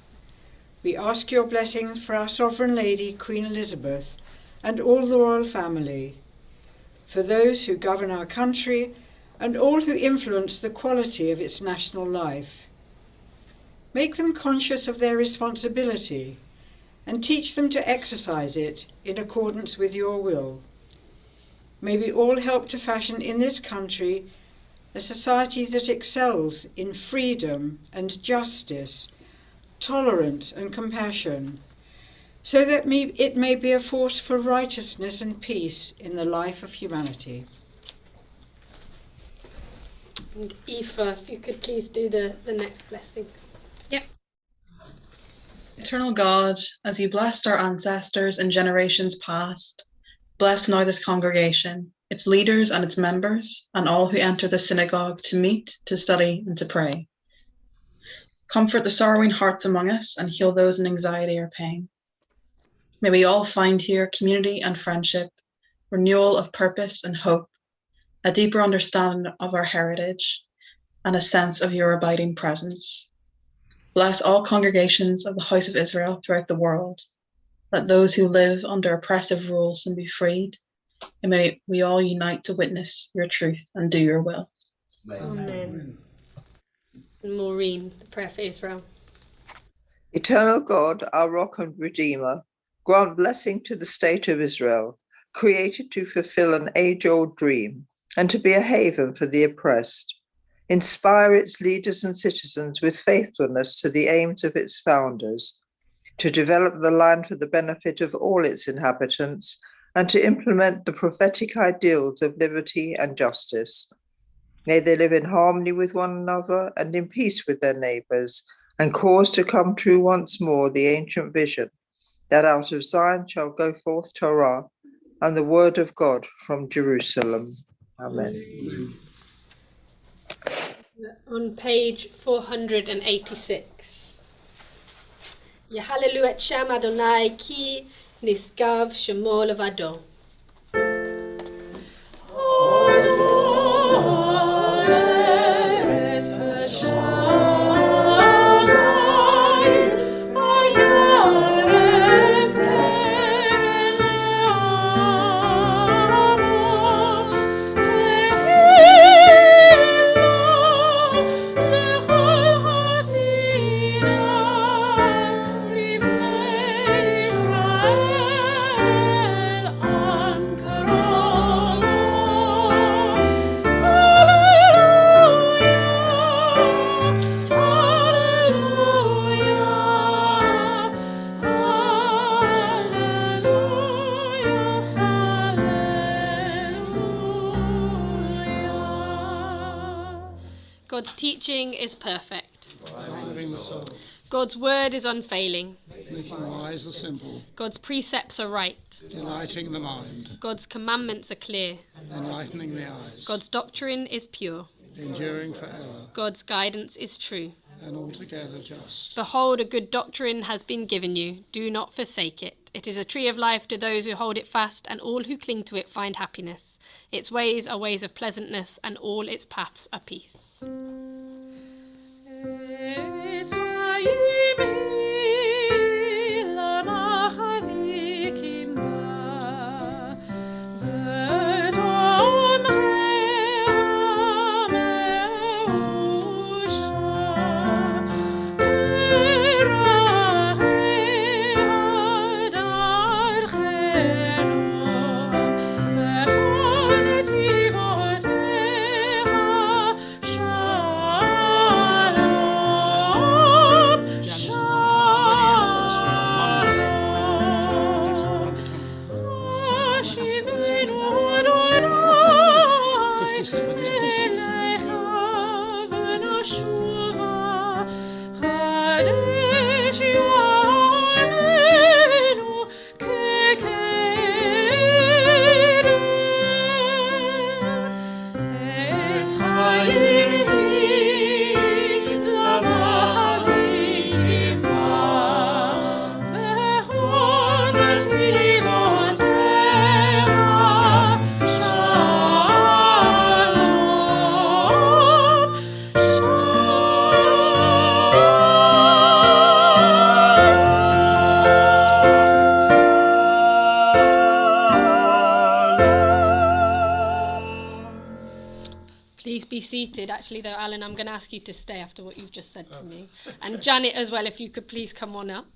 we ask your blessings for our Sovereign Lady, Queen Elizabeth, and all the royal family, for those who govern our country and all who influence the quality of its national life. Make them conscious of their responsibility and teach them to exercise it in accordance with your will. May we all help to fashion in this country a society that excels in freedom and justice, tolerance and compassion, so that it may be a force for righteousness and peace in the life of humanity. And Aoife, if you could please do the next blessing. Yep. Eternal God, as you blessed our ancestors in generations past, bless now this congregation, its leaders and its members, and all who enter the synagogue to meet, to study, and to pray. Comfort the sorrowing hearts among us and heal those in anxiety or pain. May we all find here community and friendship, renewal of purpose and hope, a deeper understanding of our heritage, and a sense of your abiding presence. Bless all congregations of the House of Israel throughout the world. Let those who live under oppressive rule soon be freed, and may we all unite to witness your truth and do your will. Amen. And Maureen, the prayer for Israel. Eternal God, our rock and redeemer, grant blessing to the state of Israel, created to fulfill an age-old dream and to be a haven for the oppressed. Inspire its leaders and citizens with faithfulness to the aims of its founders, to develop the land for the benefit of all its inhabitants, and to implement the prophetic ideals of liberty and justice. May they live in harmony with one another and in peace with their neighbours, and cause to come true once more the ancient vision, that out of Zion shall go forth Torah, and the word of God from Jerusalem. Amen. On page 486. Yehallelu et Shem Adonai ki nisgav shemo levado. God's teaching is perfect. God's word is unfailing. Making wise the simple. God's precepts are right. Delighting the mind. God's commandments are clear. Enlightening the eyes. God's doctrine is pure. Enduring forever. God's guidance is true. And altogether just. Behold, a good doctrine has been given you. Do not forsake it. It is a tree of life to those who hold it fast, and all who cling to it find happiness. Its ways are ways of pleasantness, and all its paths are peace. seated, actually, though, Alan, I'm going to ask you to stay after what you've just said to me. And Janet as well, if you could please come on up.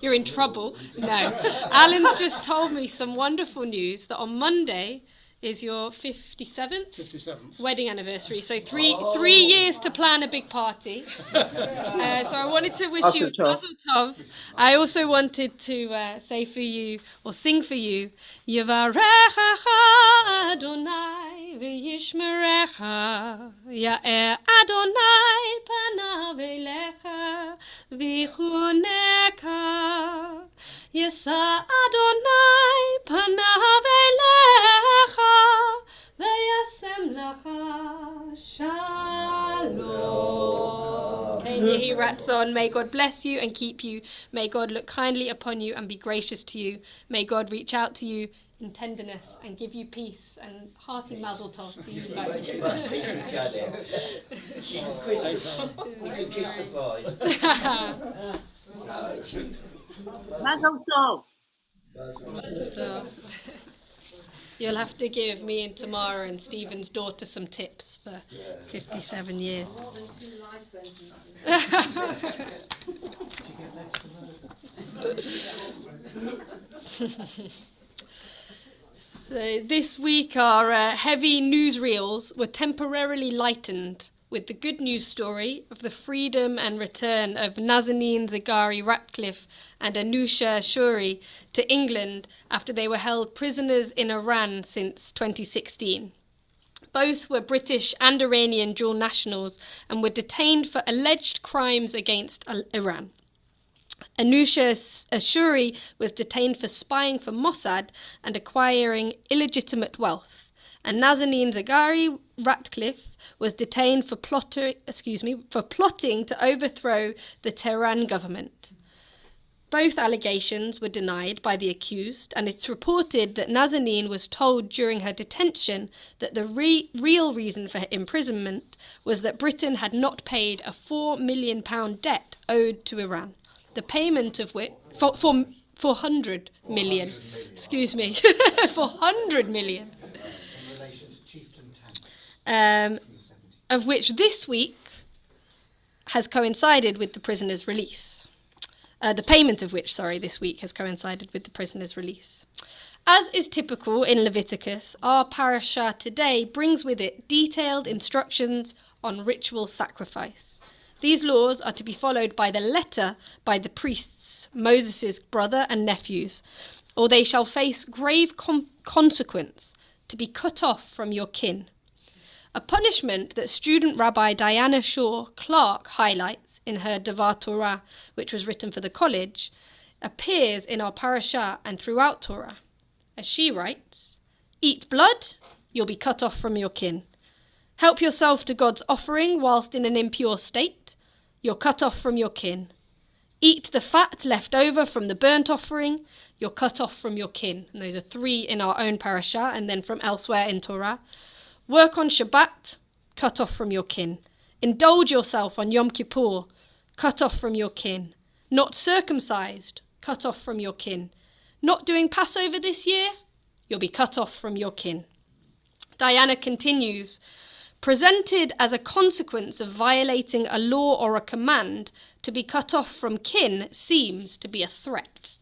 You're in trouble. No. Alan's just told me some wonderful news that on Monday is your 57th wedding anniversary. So three years to plan a big party. So I wanted to wish you Mazel Tov. I also wanted to say for you, or sing for you, Yevarechecha Adonai v'yishmerecha, Ya'er Adonai panav elecha v'chuneka, Yesa Adonai panav elecha v'yasem lecha shalom. Okay, Yehi Ratzon, may God bless you and keep you. May God look kindly upon you and be gracious to you. May God reach out to you in tenderness and give you peace, and hearty mazel tov to you both. Mazel tov. You'll have to give me and Tamara and Stephen's daughter some tips for 57 years. So this week our heavy newsreels were temporarily lightened with the good news story of the freedom and return of Nazanin Zaghari Ratcliffe and Anusha Shuri to England after they were held prisoners in Iran since 2016. Both were British and Iranian dual nationals and were detained for alleged crimes against Iran. Anusha Shuri was detained for spying for Mossad and acquiring illegitimate wealth, and Nazanin Zaghari Ratcliffe was detained for plotting to overthrow the Tehran government. Both allegations were denied by the accused, and it's reported that Nazanin was told during her detention that the real reason for her imprisonment was that Britain had not paid a £4 million debt owed to Iran. The payment of which, 400 million, 400 million, of which this week has coincided with the prisoner's release. The payment of which, this week has coincided with the prisoner's release. As is typical in Leviticus, our parasha today brings with it detailed instructions on ritual sacrifice. These laws are to be followed by the letter by the priests, Moses' brother and nephews, or they shall face grave consequence, to be cut off from your kin. A punishment that student Rabbi Diana Shaw Clark highlights in her Devar Torah, which was written for the college, appears in our parasha and throughout Torah. As she writes, "Eat blood, you'll be cut off from your kin. Help yourself to God's offering whilst in an impure state, you're cut off from your kin. Eat the fat left over from the burnt offering, you're cut off from your kin." And those are 3 in our own parasha and then from elsewhere in Torah. Work on Shabbat, cut off from your kin. Indulge yourself on Yom Kippur, cut off from your kin. Not circumcised, cut off from your kin. Not doing Passover this year, you'll be cut off from your kin. Diana continues, presented as a consequence of violating a law or a command, to be cut off from kin seems to be a threat.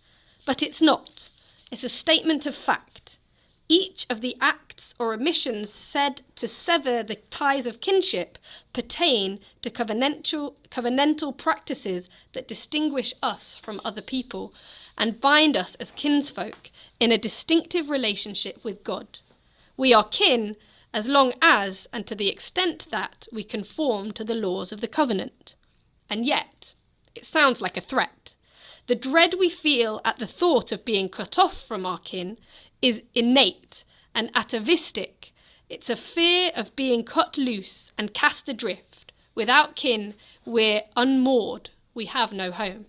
But it's not. It's a statement of fact. Each of the acts or omissions said to sever the ties of kinship pertain to covenantal practices that distinguish us from other people and bind us as kinsfolk in a distinctive relationship with God. We are kin as long as and to the extent that we conform to the laws of the covenant. And yet, it sounds like a threat. The dread we feel at the thought of being cut off from our kin is innate and atavistic. It's a fear of being cut loose and cast adrift. Without kin, we're unmoored. We have no home.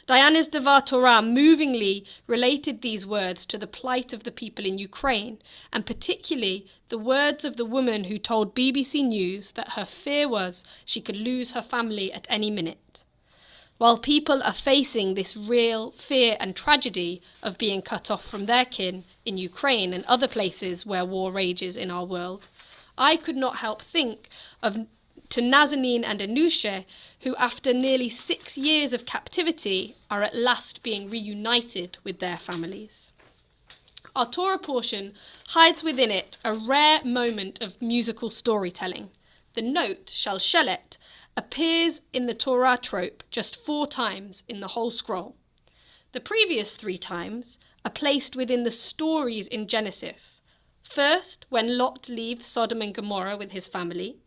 Diana's Devar Torah movingly related these words to the plight of the people in Ukraine, and particularly the words of the woman who told BBC News that her fear was she could lose her family at any minute. While people are facing this real fear and tragedy of being cut off from their kin in Ukraine and other places where war rages in our world, I could not help think of to Nazanin and Anusha, who after nearly 6 years of captivity are at last being reunited with their families. Our Torah portion hides within it a rare moment of musical storytelling. The note, Shalshelet, appears in the Torah trope just 4 times in the whole scroll. The previous 3 times are placed within the stories in Genesis. First, when Lot leaves Sodom and Gomorrah with his family.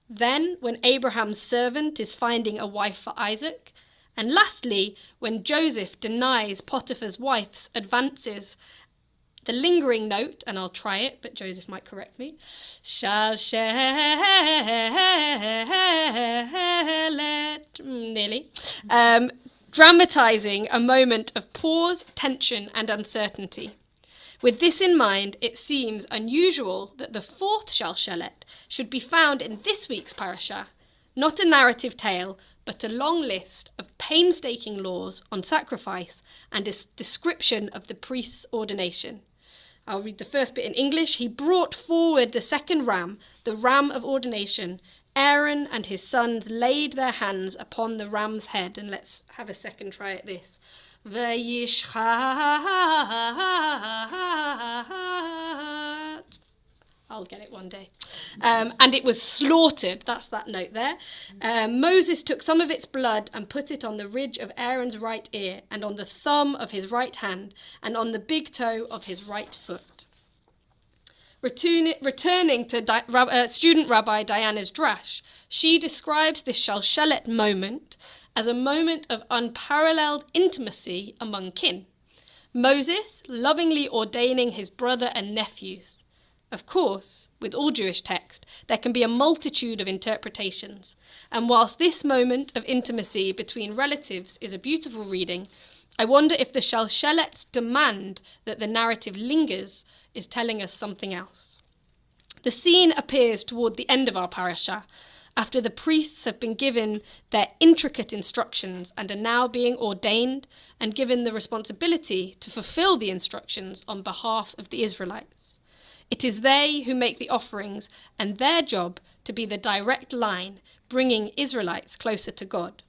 Then, when Abraham's servant is finding a wife for Isaac. And lastly, when Joseph denies Potiphar's wife's advances. The lingering note, and I'll try it, but Joseph might correct me. Nearly. Dramatising a moment of pause, tension, and uncertainty. With this in mind, it seems unusual that the 4th Shalshelet should be found in this week's parasha, not a narrative tale, but a long list of painstaking laws on sacrifice and a description of the priest's ordination. I'll read the first bit in English. He brought forward the second ram, the ram of ordination. Aaron and his sons laid their hands upon the ram's head. And let's have a second try at this. Vayishchat. I'll get it one day. And it was slaughtered. That's that note there. Moses took some of its blood and put it on the ridge of Aaron's right ear and on the thumb of his right hand and on the big toe of his right foot. Returning to student Rabbi Diana's drash, she describes this Shalshelet moment as a moment of unparalleled intimacy among kin. Moses lovingly ordaining his brother and nephews. Of course, with all Jewish text, there can be a multitude of interpretations, and whilst this moment of intimacy between relatives is a beautiful reading, I wonder if the Shalshelet's demand that the narrative lingers is telling us something else. The scene appears toward the end of our parasha, after the priests have been given their intricate instructions and are now being ordained and given the responsibility to fulfill the instructions on behalf of the Israelites. It is they who make the offerings and their job to be the direct line, bringing Israelites closer to God.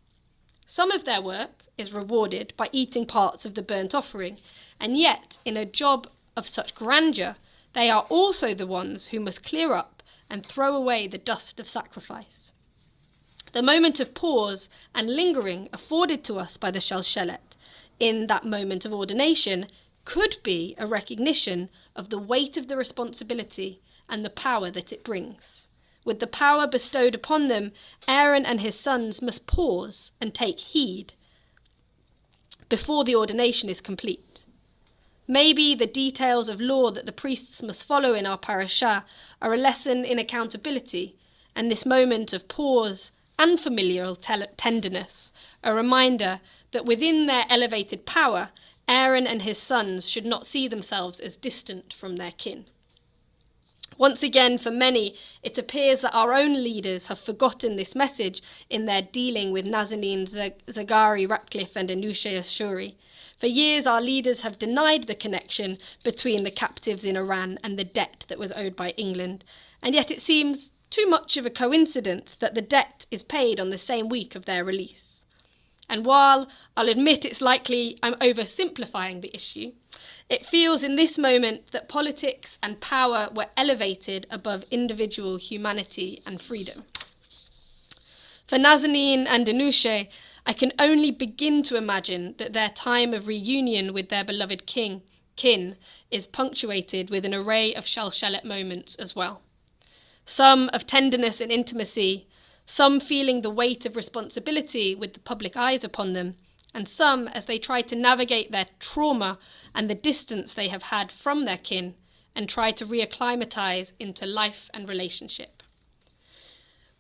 Some of their work is rewarded by eating parts of the burnt offering, and yet, in a job of such grandeur, they are also the ones who must clear up and throw away the dust of sacrifice. The moment of pause and lingering afforded to us by the Shalshelet in that moment of ordination could be a recognition of the weight of the responsibility and the power that it brings. With the power bestowed upon them, Aaron and his sons must pause and take heed before the ordination is complete. Maybe the details of law that the priests must follow in our parasha are a lesson in accountability, and this moment of pause and familial tenderness, a reminder that within their elevated power, Aaron and his sons should not see themselves as distant from their kin. Once again, for many, it appears that our own leaders have forgotten this message in their dealing with Nazanin Zagari Ratcliffe and Anusha Ashuri. For years, our leaders have denied the connection between the captives in Iran and the debt that was owed by England, and yet it seems too much of a coincidence that the debt is paid on the same week of their release. And while I'll admit it's likely I'm oversimplifying the issue, it feels in this moment that politics and power were elevated above individual humanity and freedom. For Nazanin and Anusha, I can only begin to imagine that their time of reunion with their beloved kin is punctuated with an array of Shalshelet moments as well. Some of tenderness and intimacy, some feeling the weight of responsibility with the public eyes upon them, and some as they try to navigate their trauma and the distance they have had from their kin and try to reacclimatise into life and relationship.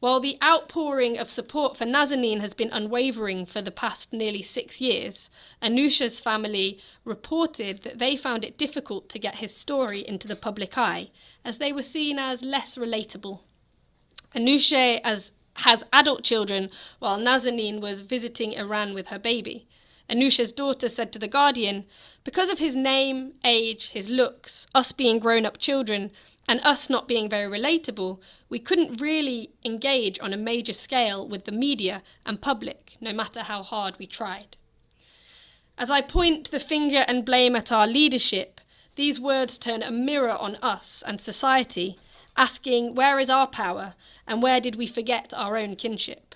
While the outpouring of support for Nazanin has been unwavering for the past nearly 6 years, Anusha's family reported that they found it difficult to get his story into the public eye, as they were seen as less relatable. Anusha has adult children, while Nazanin was visiting Iran with her baby. Anusha's daughter said to The Guardian, "Because of his name, age, his looks, us being grown-up children, and us not being very relatable, we couldn't really engage on a major scale with the media and public, no matter how hard we tried." As I point the finger and blame at our leadership, these words turn a mirror on us and society, asking, where is our power, and where did we forget our own kinship?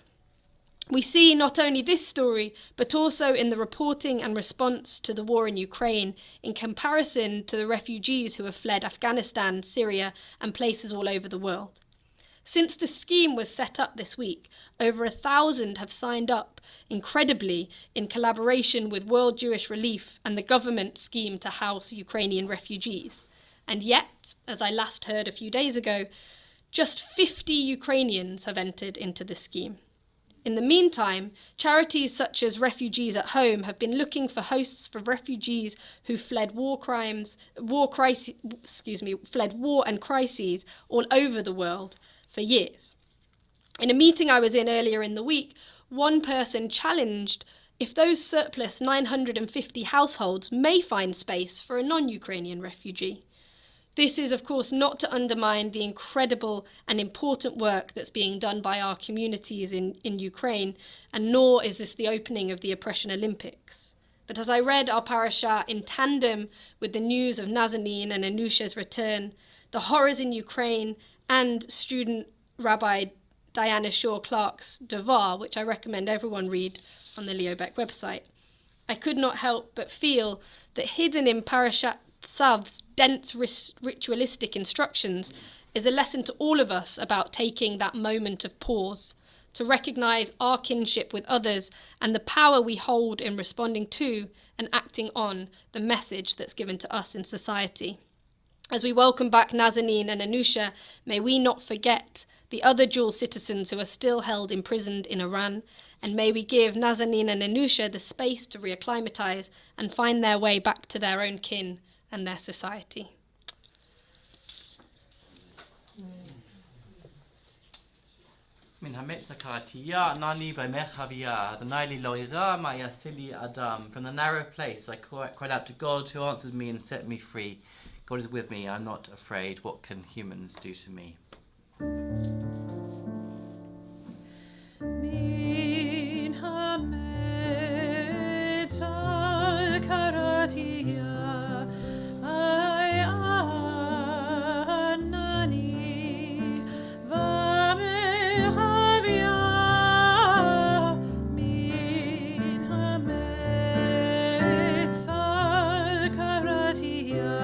We see not only this story, but also in the reporting and response to the war in Ukraine, in comparison to the refugees who have fled Afghanistan, Syria, and places all over the world. Since the scheme was set up this week, over 1,000 have signed up, incredibly, in collaboration with World Jewish Relief and the government scheme to house Ukrainian refugees. And yet, as I last heard a few days ago, just 50 Ukrainians have entered into the scheme. In the meantime, charities such as Refugees at Home have been looking for hosts for refugees who fled war and crises all over the world for years. In a meeting I was in earlier in the week, one person challenged if those surplus 950 households may find space for a non-Ukrainian refugee. This is, of course, not to undermine the incredible and important work that's being done by our communities in Ukraine, and nor is this the opening of the Oppression Olympics. But as I read our parasha in tandem with the news of Nazanin and Anusha's return, the horrors in Ukraine, and student Rabbi Diana Shaw-Clark's Devar, which I recommend everyone read on the Leo Beck website, I could not help but feel that hidden in Parashat Tzav's dense ritualistic instructions is a lesson to all of us about taking that moment of pause, to recognise our kinship with others and the power we hold in responding to and acting on the message that's given to us in society. As we welcome back Nazanin and Anusha, may we not forget the other dual citizens who are still held imprisoned in Iran, and may we give Nazanin and Anusha the space to reacclimatise and find their way back to their own kin and their society. From the narrow place, I cried out to God, who answered me and set me free. God is with me, I'm not afraid. What can humans do to me? Min hamed sal karatia ay anani vamerhavia min hamed sal karatia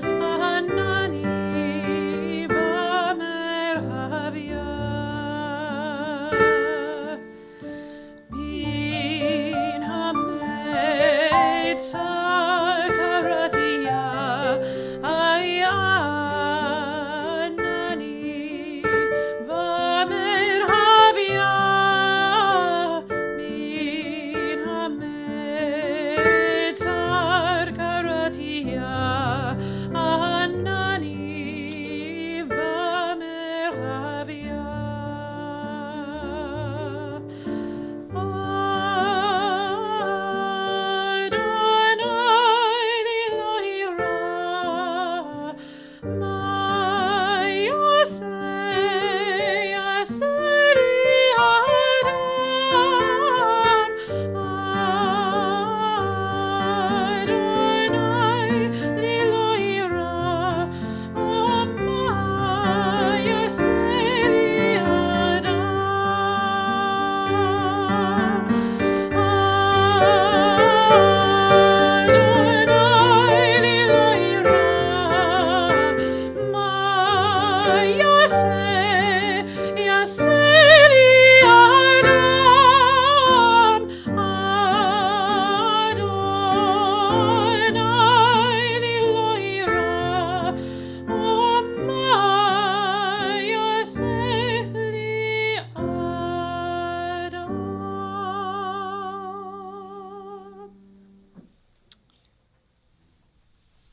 anani vamerhavia min hamed sal karatia ay anani vamerhavia min hamed sal karatia anani vamerhavia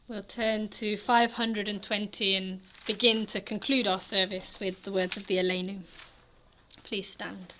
We'll turn to 520 and begin to conclude our service with the words of the Aleinu. Please stand.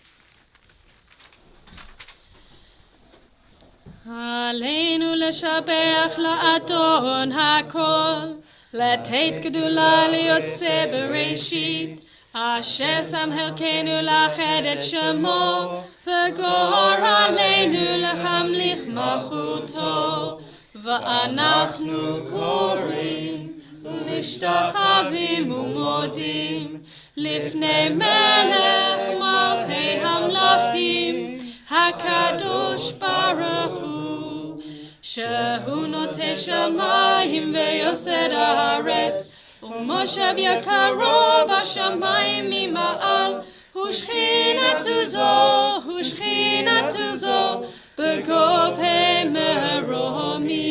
עלינו לשבח לאדון הכל, לתת גדולה ליוצא בראשית, אשר שם חלקנו לאחד את שמו, וגור עלינו להמליך מלכותו, ואנחנו קוראים ומשתחווים ומודים לפני מלך מלכי המלכים, הקדוש ברוך הוא, שהוא נוטה שמיים ויוסד הארץ, ומושב יקרו בשמיים ממעל, ושכינתו זו בגובה מרומים,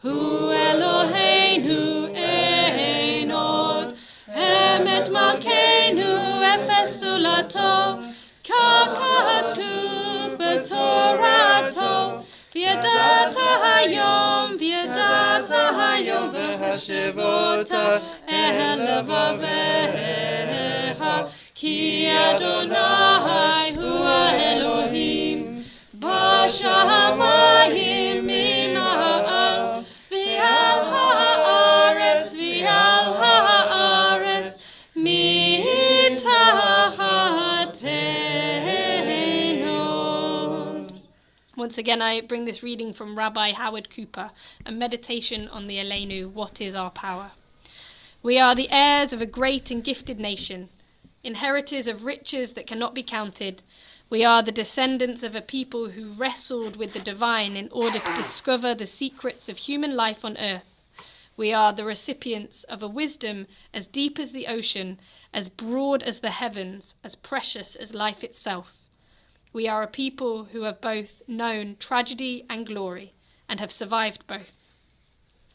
הוא אלוהינו אין עוד, אמת מלכנו אפס זולתו, ככתוב בתורתו, וידעת היום והשבות אל לבביך, כי אדוני הוא האלוהים בשמיים ממעל, ועל הארץ מתחתנו. Once again, I bring this reading from Rabbi Howard Cooper, a meditation on the Aleinu, What is Our Power? We are the heirs of a great and gifted nation, inheritors of riches that cannot be counted. We are the descendants of a people who wrestled with the divine in order to discover the secrets of human life on earth. We are the recipients of a wisdom as deep as the ocean, as broad as the heavens, as precious as life itself. We are a people who have both known tragedy and glory, and have survived both.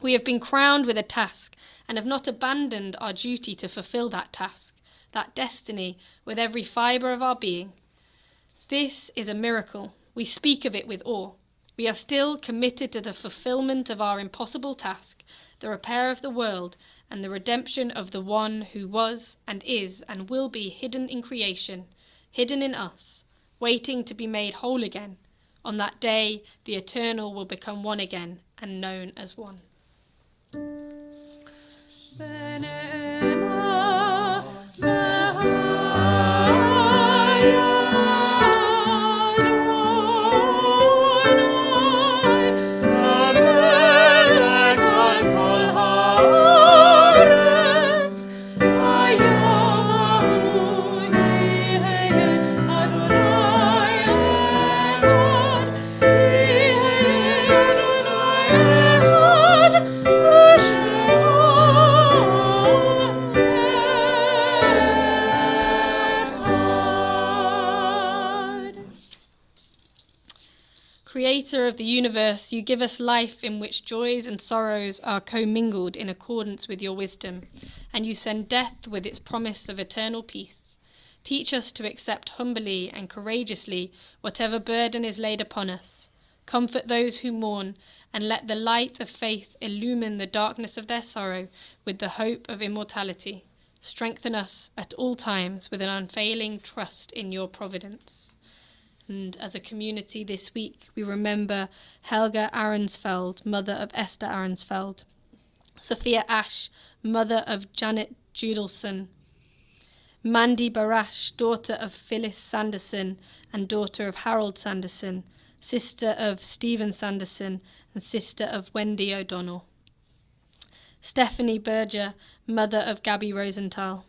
We have been crowned with a task, and have not abandoned our duty to fulfill that task, that destiny, with every fibre of our being. This is a miracle. We speak of it with awe. We are still committed to the fulfillment of our impossible task, the repair of the world, and the redemption of the one who was and is and will be hidden in creation, hidden in us, waiting to be made whole again. On that day, the eternal will become one again and known as one. Creator of the universe, you give us life in which joys and sorrows are commingled in accordance with your wisdom, and you send death with its promise of eternal peace. Teach us to accept humbly and courageously whatever burden is laid upon us. Comfort those who mourn, and let the light of faith illumine the darkness of their sorrow with the hope of immortality. Strengthen us at all times with an unfailing trust in your providence. And as a community this week, we remember Helga Arensfeld, mother of Esther Arensfeld, Sophia Ash, mother of Janet Judelson, Mandy Barash, daughter of Phyllis Sanderson and daughter of Harold Sanderson, sister of Stephen Sanderson and sister of Wendy O'Donnell, Stephanie Berger, mother of Gabby Rosenthal,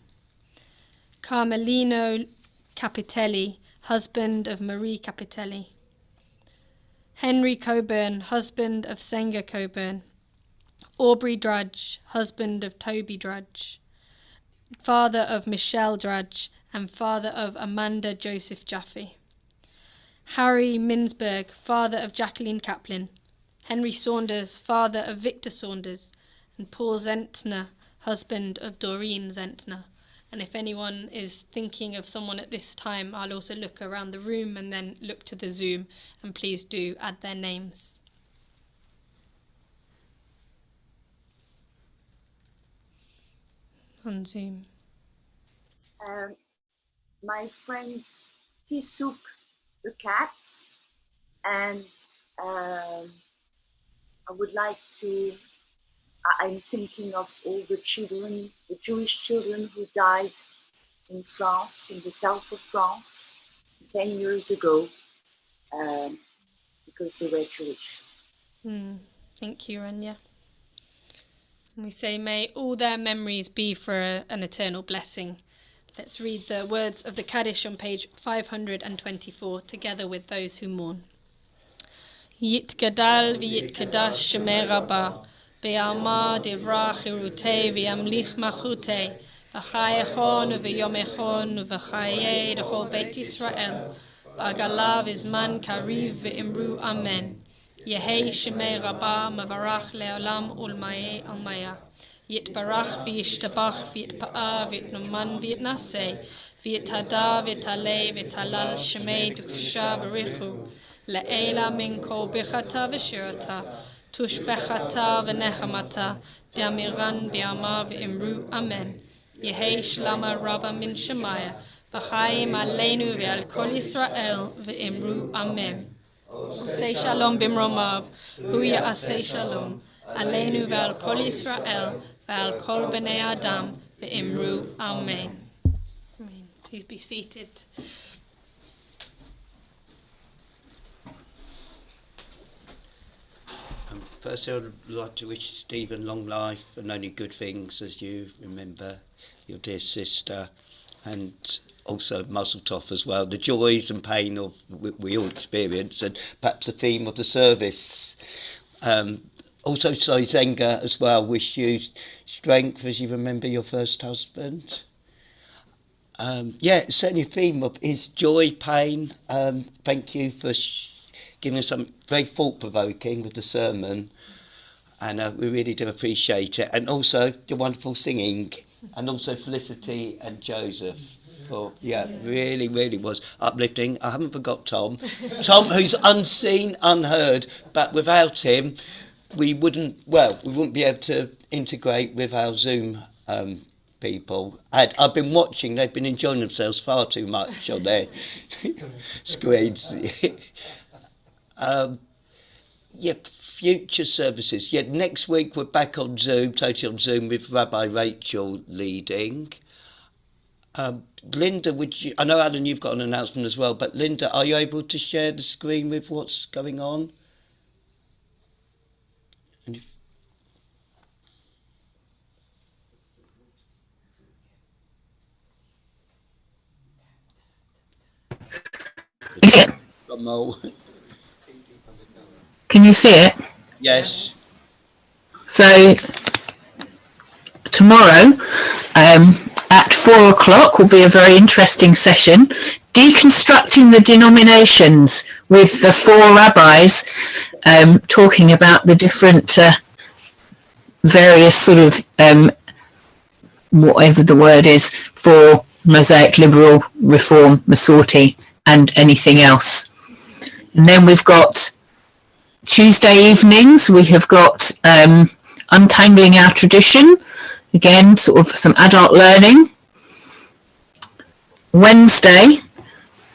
Carmelino Capitelli, husband of Marie Capitelli, Henry Coburn, husband of Senga Coburn, Aubrey Drudge, husband of Toby Drudge, father of Michelle Drudge, and father of Amanda Joseph Jaffe, Harry Minsberg, father of Jacqueline Kaplan, Henry Saunders, father of Victor Saunders, and Paul Zentner, husband of Doreen Zentner. And if anyone is thinking of someone at this time, I'll also look around the room and then look to the Zoom, and please do add their names. On Zoom. My friend, he took a cat and I would like to. I'm thinking of all the children, the Jewish children who died in France, in the south of France, 10 years ago, because they were Jewish. Thank you, Rania. And we say, may all their memories be for an eternal blessing. Let's read the words of the Kaddish on page 524 together with those who mourn. Yitgadal v'yitkadash shemei Rabbah, be'alma divra chirutei v'yamlich machutei, v'chayechon v'yomechon v'chayei d'chol Beit Yisrael, b'agala v'zman kariv v'imru amen. Yehei shemei Rabbah mavarach le'olam ulmayei almaya. Yitbarach v'yishtabach v'yitpa'a v'yitnuman v'yitnaseh, v'yithada v'yitalei v'yitalal shemei d'kusha b'richu. Le'ela min kol bichata v'shirata, tushbechata v'nechamata, d'amiran bi'ama v'imru amen. Yehei shlama rabba min shemaya, v'chaim aleinu v'al kol Yisrael v'imru amen. Say shalom bimromav, hu ya'aseh shalom, aleinu v'al kol Yisrael v'al kol b'nei adam v'imru amen. Amen. Please be seated. Firstly, I'd like to wish Stephen long life and only good things as you remember your dear sister, and also Mazel Tov as well. The joys and pain of we all experience, and perhaps a theme of the service. Also, so Zenga as well, wish you strength as you remember your first husband. Certainly a theme of his joy, pain. Thank you for giving us something very thought-provoking with the sermon, and we really do appreciate it. And also your wonderful singing, and also Felicity and Joseph. Really, really was uplifting. I haven't forgot Tom. Tom, who's unseen, unheard, but without him, we wouldn't be able to integrate with our Zoom people. I've been watching, they've been enjoying themselves far too much on their screens. Future services. Next week we're back on Zoom, totally on Zoom, with Rabbi Rachel leading. Linda, I know Alan, you've got an announcement as well, but Linda, are you able to share the screen with what's going on? Can you see it? Yes. So tomorrow at 4 o'clock will be a very interesting session, deconstructing the denominations, with the 4 rabbis talking about the different various sort of whatever the word is for Mosaic, Liberal, Reform, Masorti, and anything else. And then we've got Tuesday evenings, we have got Untangling Our Tradition, again, sort of some adult learning. Wednesday,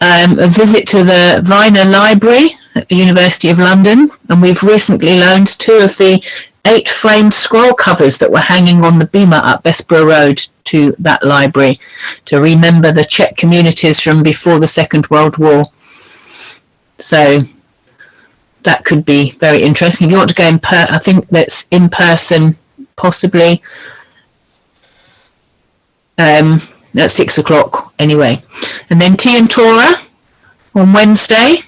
a visit to the Viner Library at the University of London, and we've recently loaned 2 of the 8 framed scroll covers that were hanging on the beamer up Bessborough Road to that library to remember the Czech communities from before the Second World War. So that could be very interesting. If you want to go I think that's in person, possibly. At 6 o'clock anyway. And then Tea and Torah on Wednesday.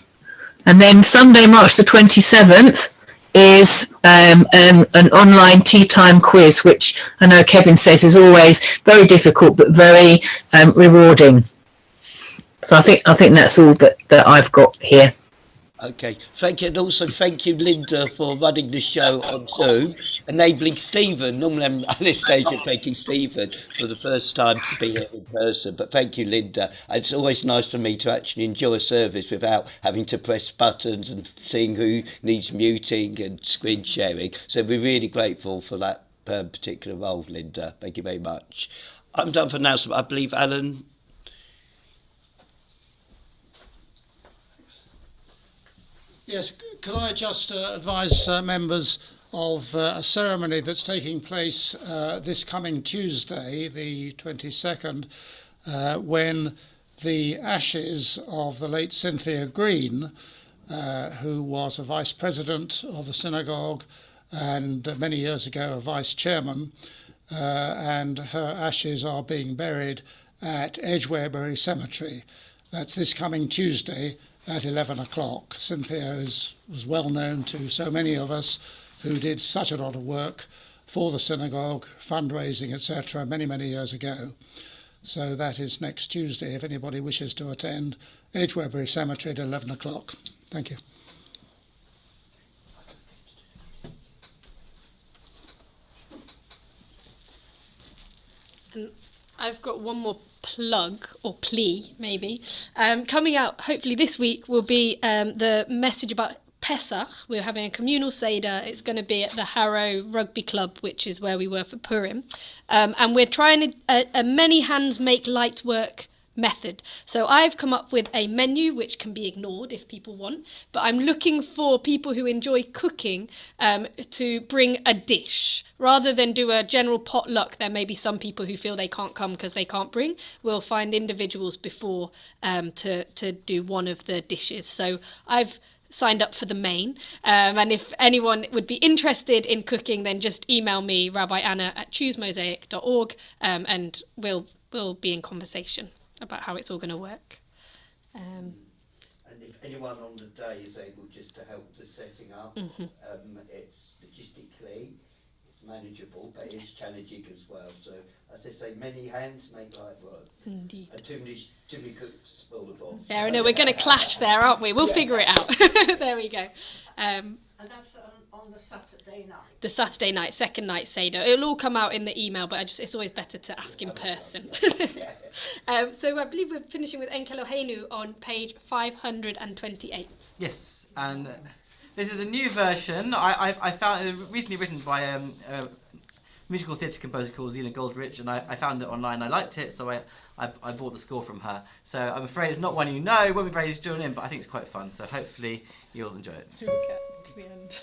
And then Sunday, March the 27th, is an online tea time quiz, which I know Kevin says is always very difficult but very rewarding. So I think that's all that I've got here. Okay, thank you, and also thank you, Linda, for running the show on Zoom, enabling Stephen. Normally I'm at this stage of taking Stephen for the first time to be here in person, but thank you, Linda. It's always nice for me to actually enjoy a service without having to press buttons and seeing who needs muting and screen sharing. So we're really grateful for that particular role, Linda. Thank you very much. I'm done for now, so I believe Alan. Yes, could I just advise members of a ceremony that's taking place this coming Tuesday, the 22nd, when the ashes of the late Cynthia Green, who was a vice president of the synagogue and many years ago a vice chairman, and her ashes are being buried at Edgwarebury Cemetery. That's this coming Tuesday at 11 o'clock. Cynthia was well known to so many of us who did such a lot of work for the synagogue, fundraising, etc., many, many years ago. So that is next Tuesday, if anybody wishes to attend, Edgwarebury Cemetery at 11 o'clock. Thank you. And I've got one more plug or plea, maybe. Coming out hopefully this week will be the message about Pesach. We're having a communal Seder. It's going to be at the Harrow Rugby Club, which is where we were for Purim. And we're trying a many hands make light work method. So I've come up with a menu which can be ignored if people want, but I'm looking for people who enjoy cooking to bring a dish. Rather than do a general potluck, there may be some people who feel they can't come because they can't bring. We'll find individuals before to do one of the dishes. So I've signed up for the main, and if anyone would be interested in cooking, then just email me, rabbianna@choosmosaic.org, and we'll be in conversation about how it's all going to work. And if anyone on the day is able just to help the setting up, it's logistically, it's manageable, but it's challenging as well. So as they say, many hands make light work. Indeed. And too many cooks spoil the pot. Yeah, I know, we're going to clash there, aren't we? We'll figure it out. There we go. And that's on the Saturday night. The Saturday night, second night Seder. It'll all come out in the email, but it's always better to ask in person. So I believe we're finishing with En Keloheinu on page 528. Yes, and this is a new version. I found it recently written by a musical theatre composer called Zena Goldrich, and I found it online. I liked it, so I bought the score from her. So I'm afraid it's not one you know, won't be very easy to join in, but I think it's quite fun. So hopefully you'll enjoy it. Should we get to the end?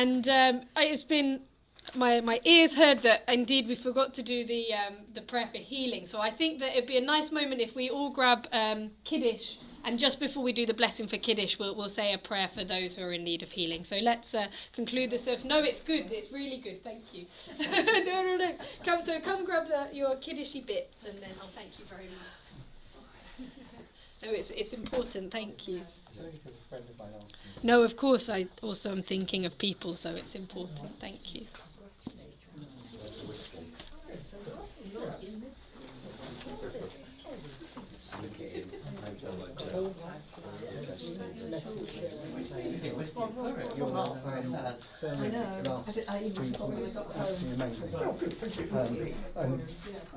And it's been my ears heard that indeed we forgot to do the prayer for healing. So I think that it'd be a nice moment if we all grab Kiddush, and just before we do the blessing for Kiddush, we'll say a prayer for those who are in need of healing. So let's conclude the service. No, it's good. It's really good. Thank you. No. Come grab your Kiddushy bits, and then I'll thank you very much. No, it's important. Thank you. No, of course. I also am thinking of people, so it's important. Thank you.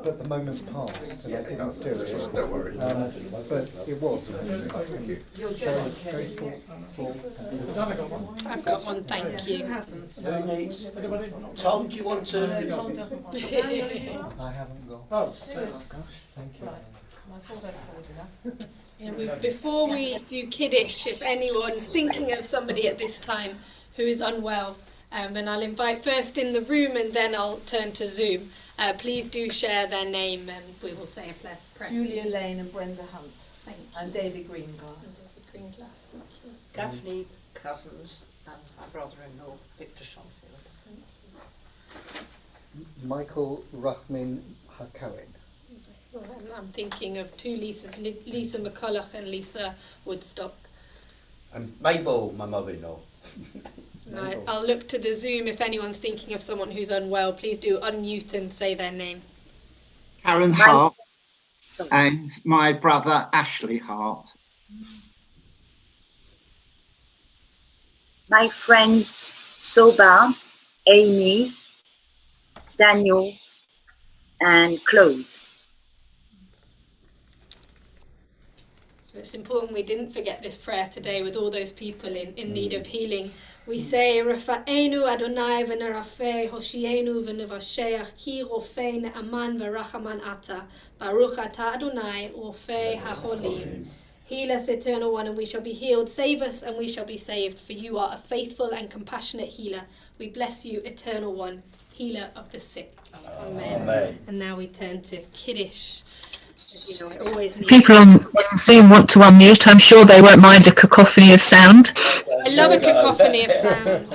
But the moment passed and I didn't do it. Don't worry. But it was. I've got one, thank you. Tom, do you want to? I haven't got. Oh, gosh, thank you. Yeah, before we do Kiddush, if anyone's thinking of somebody at this time who is unwell, then I'll invite first in the room and then I'll turn to Zoom. Please do share their name and we will say a prayer. Julia Lane and Brenda Hunt. Thank you. And David Greenglass. Thank you. Daphne Cousins and my brother-in-law, Victor Schonfield. Michael Rahmin Hakoin. I'm thinking of two Lisas, Lisa McCulloch and Lisa Woodstock. And Mabel, my mother-in-law. No, I'll look to the Zoom if anyone's thinking of someone who's unwell. Please do unmute and say their name. Karen Hart and my brother Ashley Hart. My friends Soba, Amy, Daniel, and Claude. So it's important we didn't forget this prayer today with all those people in need of healing. We say, Rafa'enu Adonai v'nerafeh, Hoshienu v'nevasheach, ki rofei ne'aman v'rachaman ata, Baruch ata Adonai, rofei ha'holim. Heal us, Eternal One, and we shall be healed. Save us, and we shall be saved, for you are a faithful and compassionate healer. We bless you, Eternal One, healer of the sick. Amen. Amen. And now we turn to Kiddush. As you know, I always need People on Zoom want to unmute. I'm sure they won't mind a cacophony of sound. I love a cacophony of sound.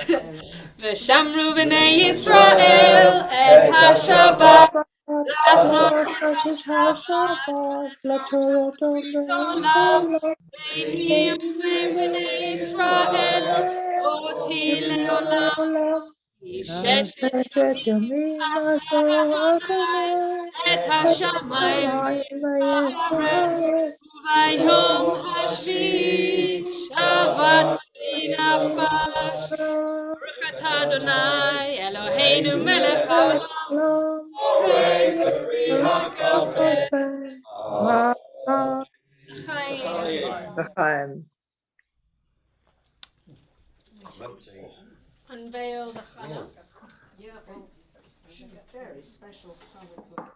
V'shamru b'nei Yisrael et ha-Shabbat לעשות את השבת לטובת עולם ביני ובין בני ישראל אותי לעולם ששת ימים עשה אדוני את השמיים והארץ וביום השביעי שבת ונפש ברוך אתה אדוני אלוהינו מלך העולם Unveil the challah. Yeah, well, it's a very special challah.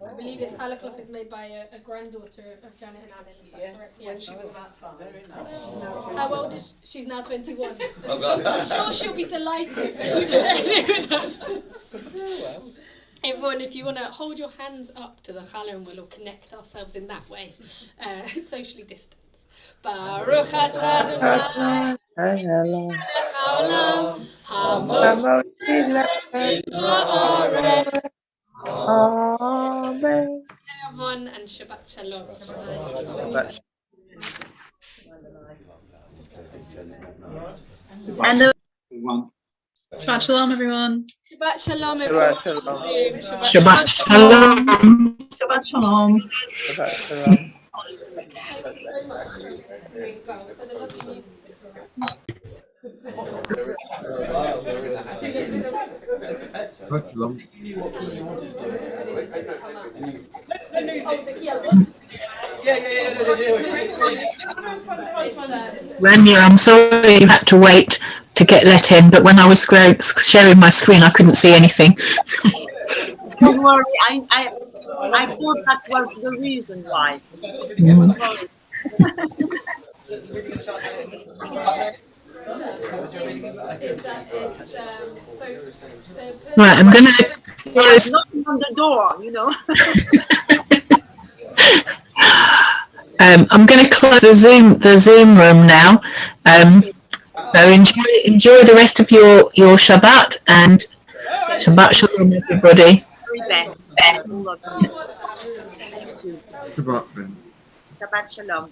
I believe this challah cloth is made by a granddaughter of Janet and Alan. Is that correct? When she was about 5. Very nice. How old is she? She's now 21. I'm sure she'll be delighted that you've shared it with us. Everyone, if you want to hold your hands up to the challah and we'll all connect ourselves in that way, socially distanced. Baruch atah Adonai haolam hamotzi ha'aretz. Amen. Everyone and Shabbat Shalom. And Shabbat Shalom, everyone. Shabbat Shalom, everyone. Shabbat Shalom. Shabbat Shalom. Shabbat Shalom. Thank you so much for doing well. For the lovely music. That's long. You knew what key you wanted to do it, and it just didn't come out. Oh, the key I Rania, I'm sorry you had to wait to get let in, but when I was sharing my screen, I couldn't see anything. don't worry, I thought that was the reason why. Right, I'm going to close. Knocking on the door, you know. I'm going to close the Zoom room now. So enjoy the rest of your Shabbat, and Shabbat Shalom, everybody. Very best. Shabbat. Shabbat Shalom.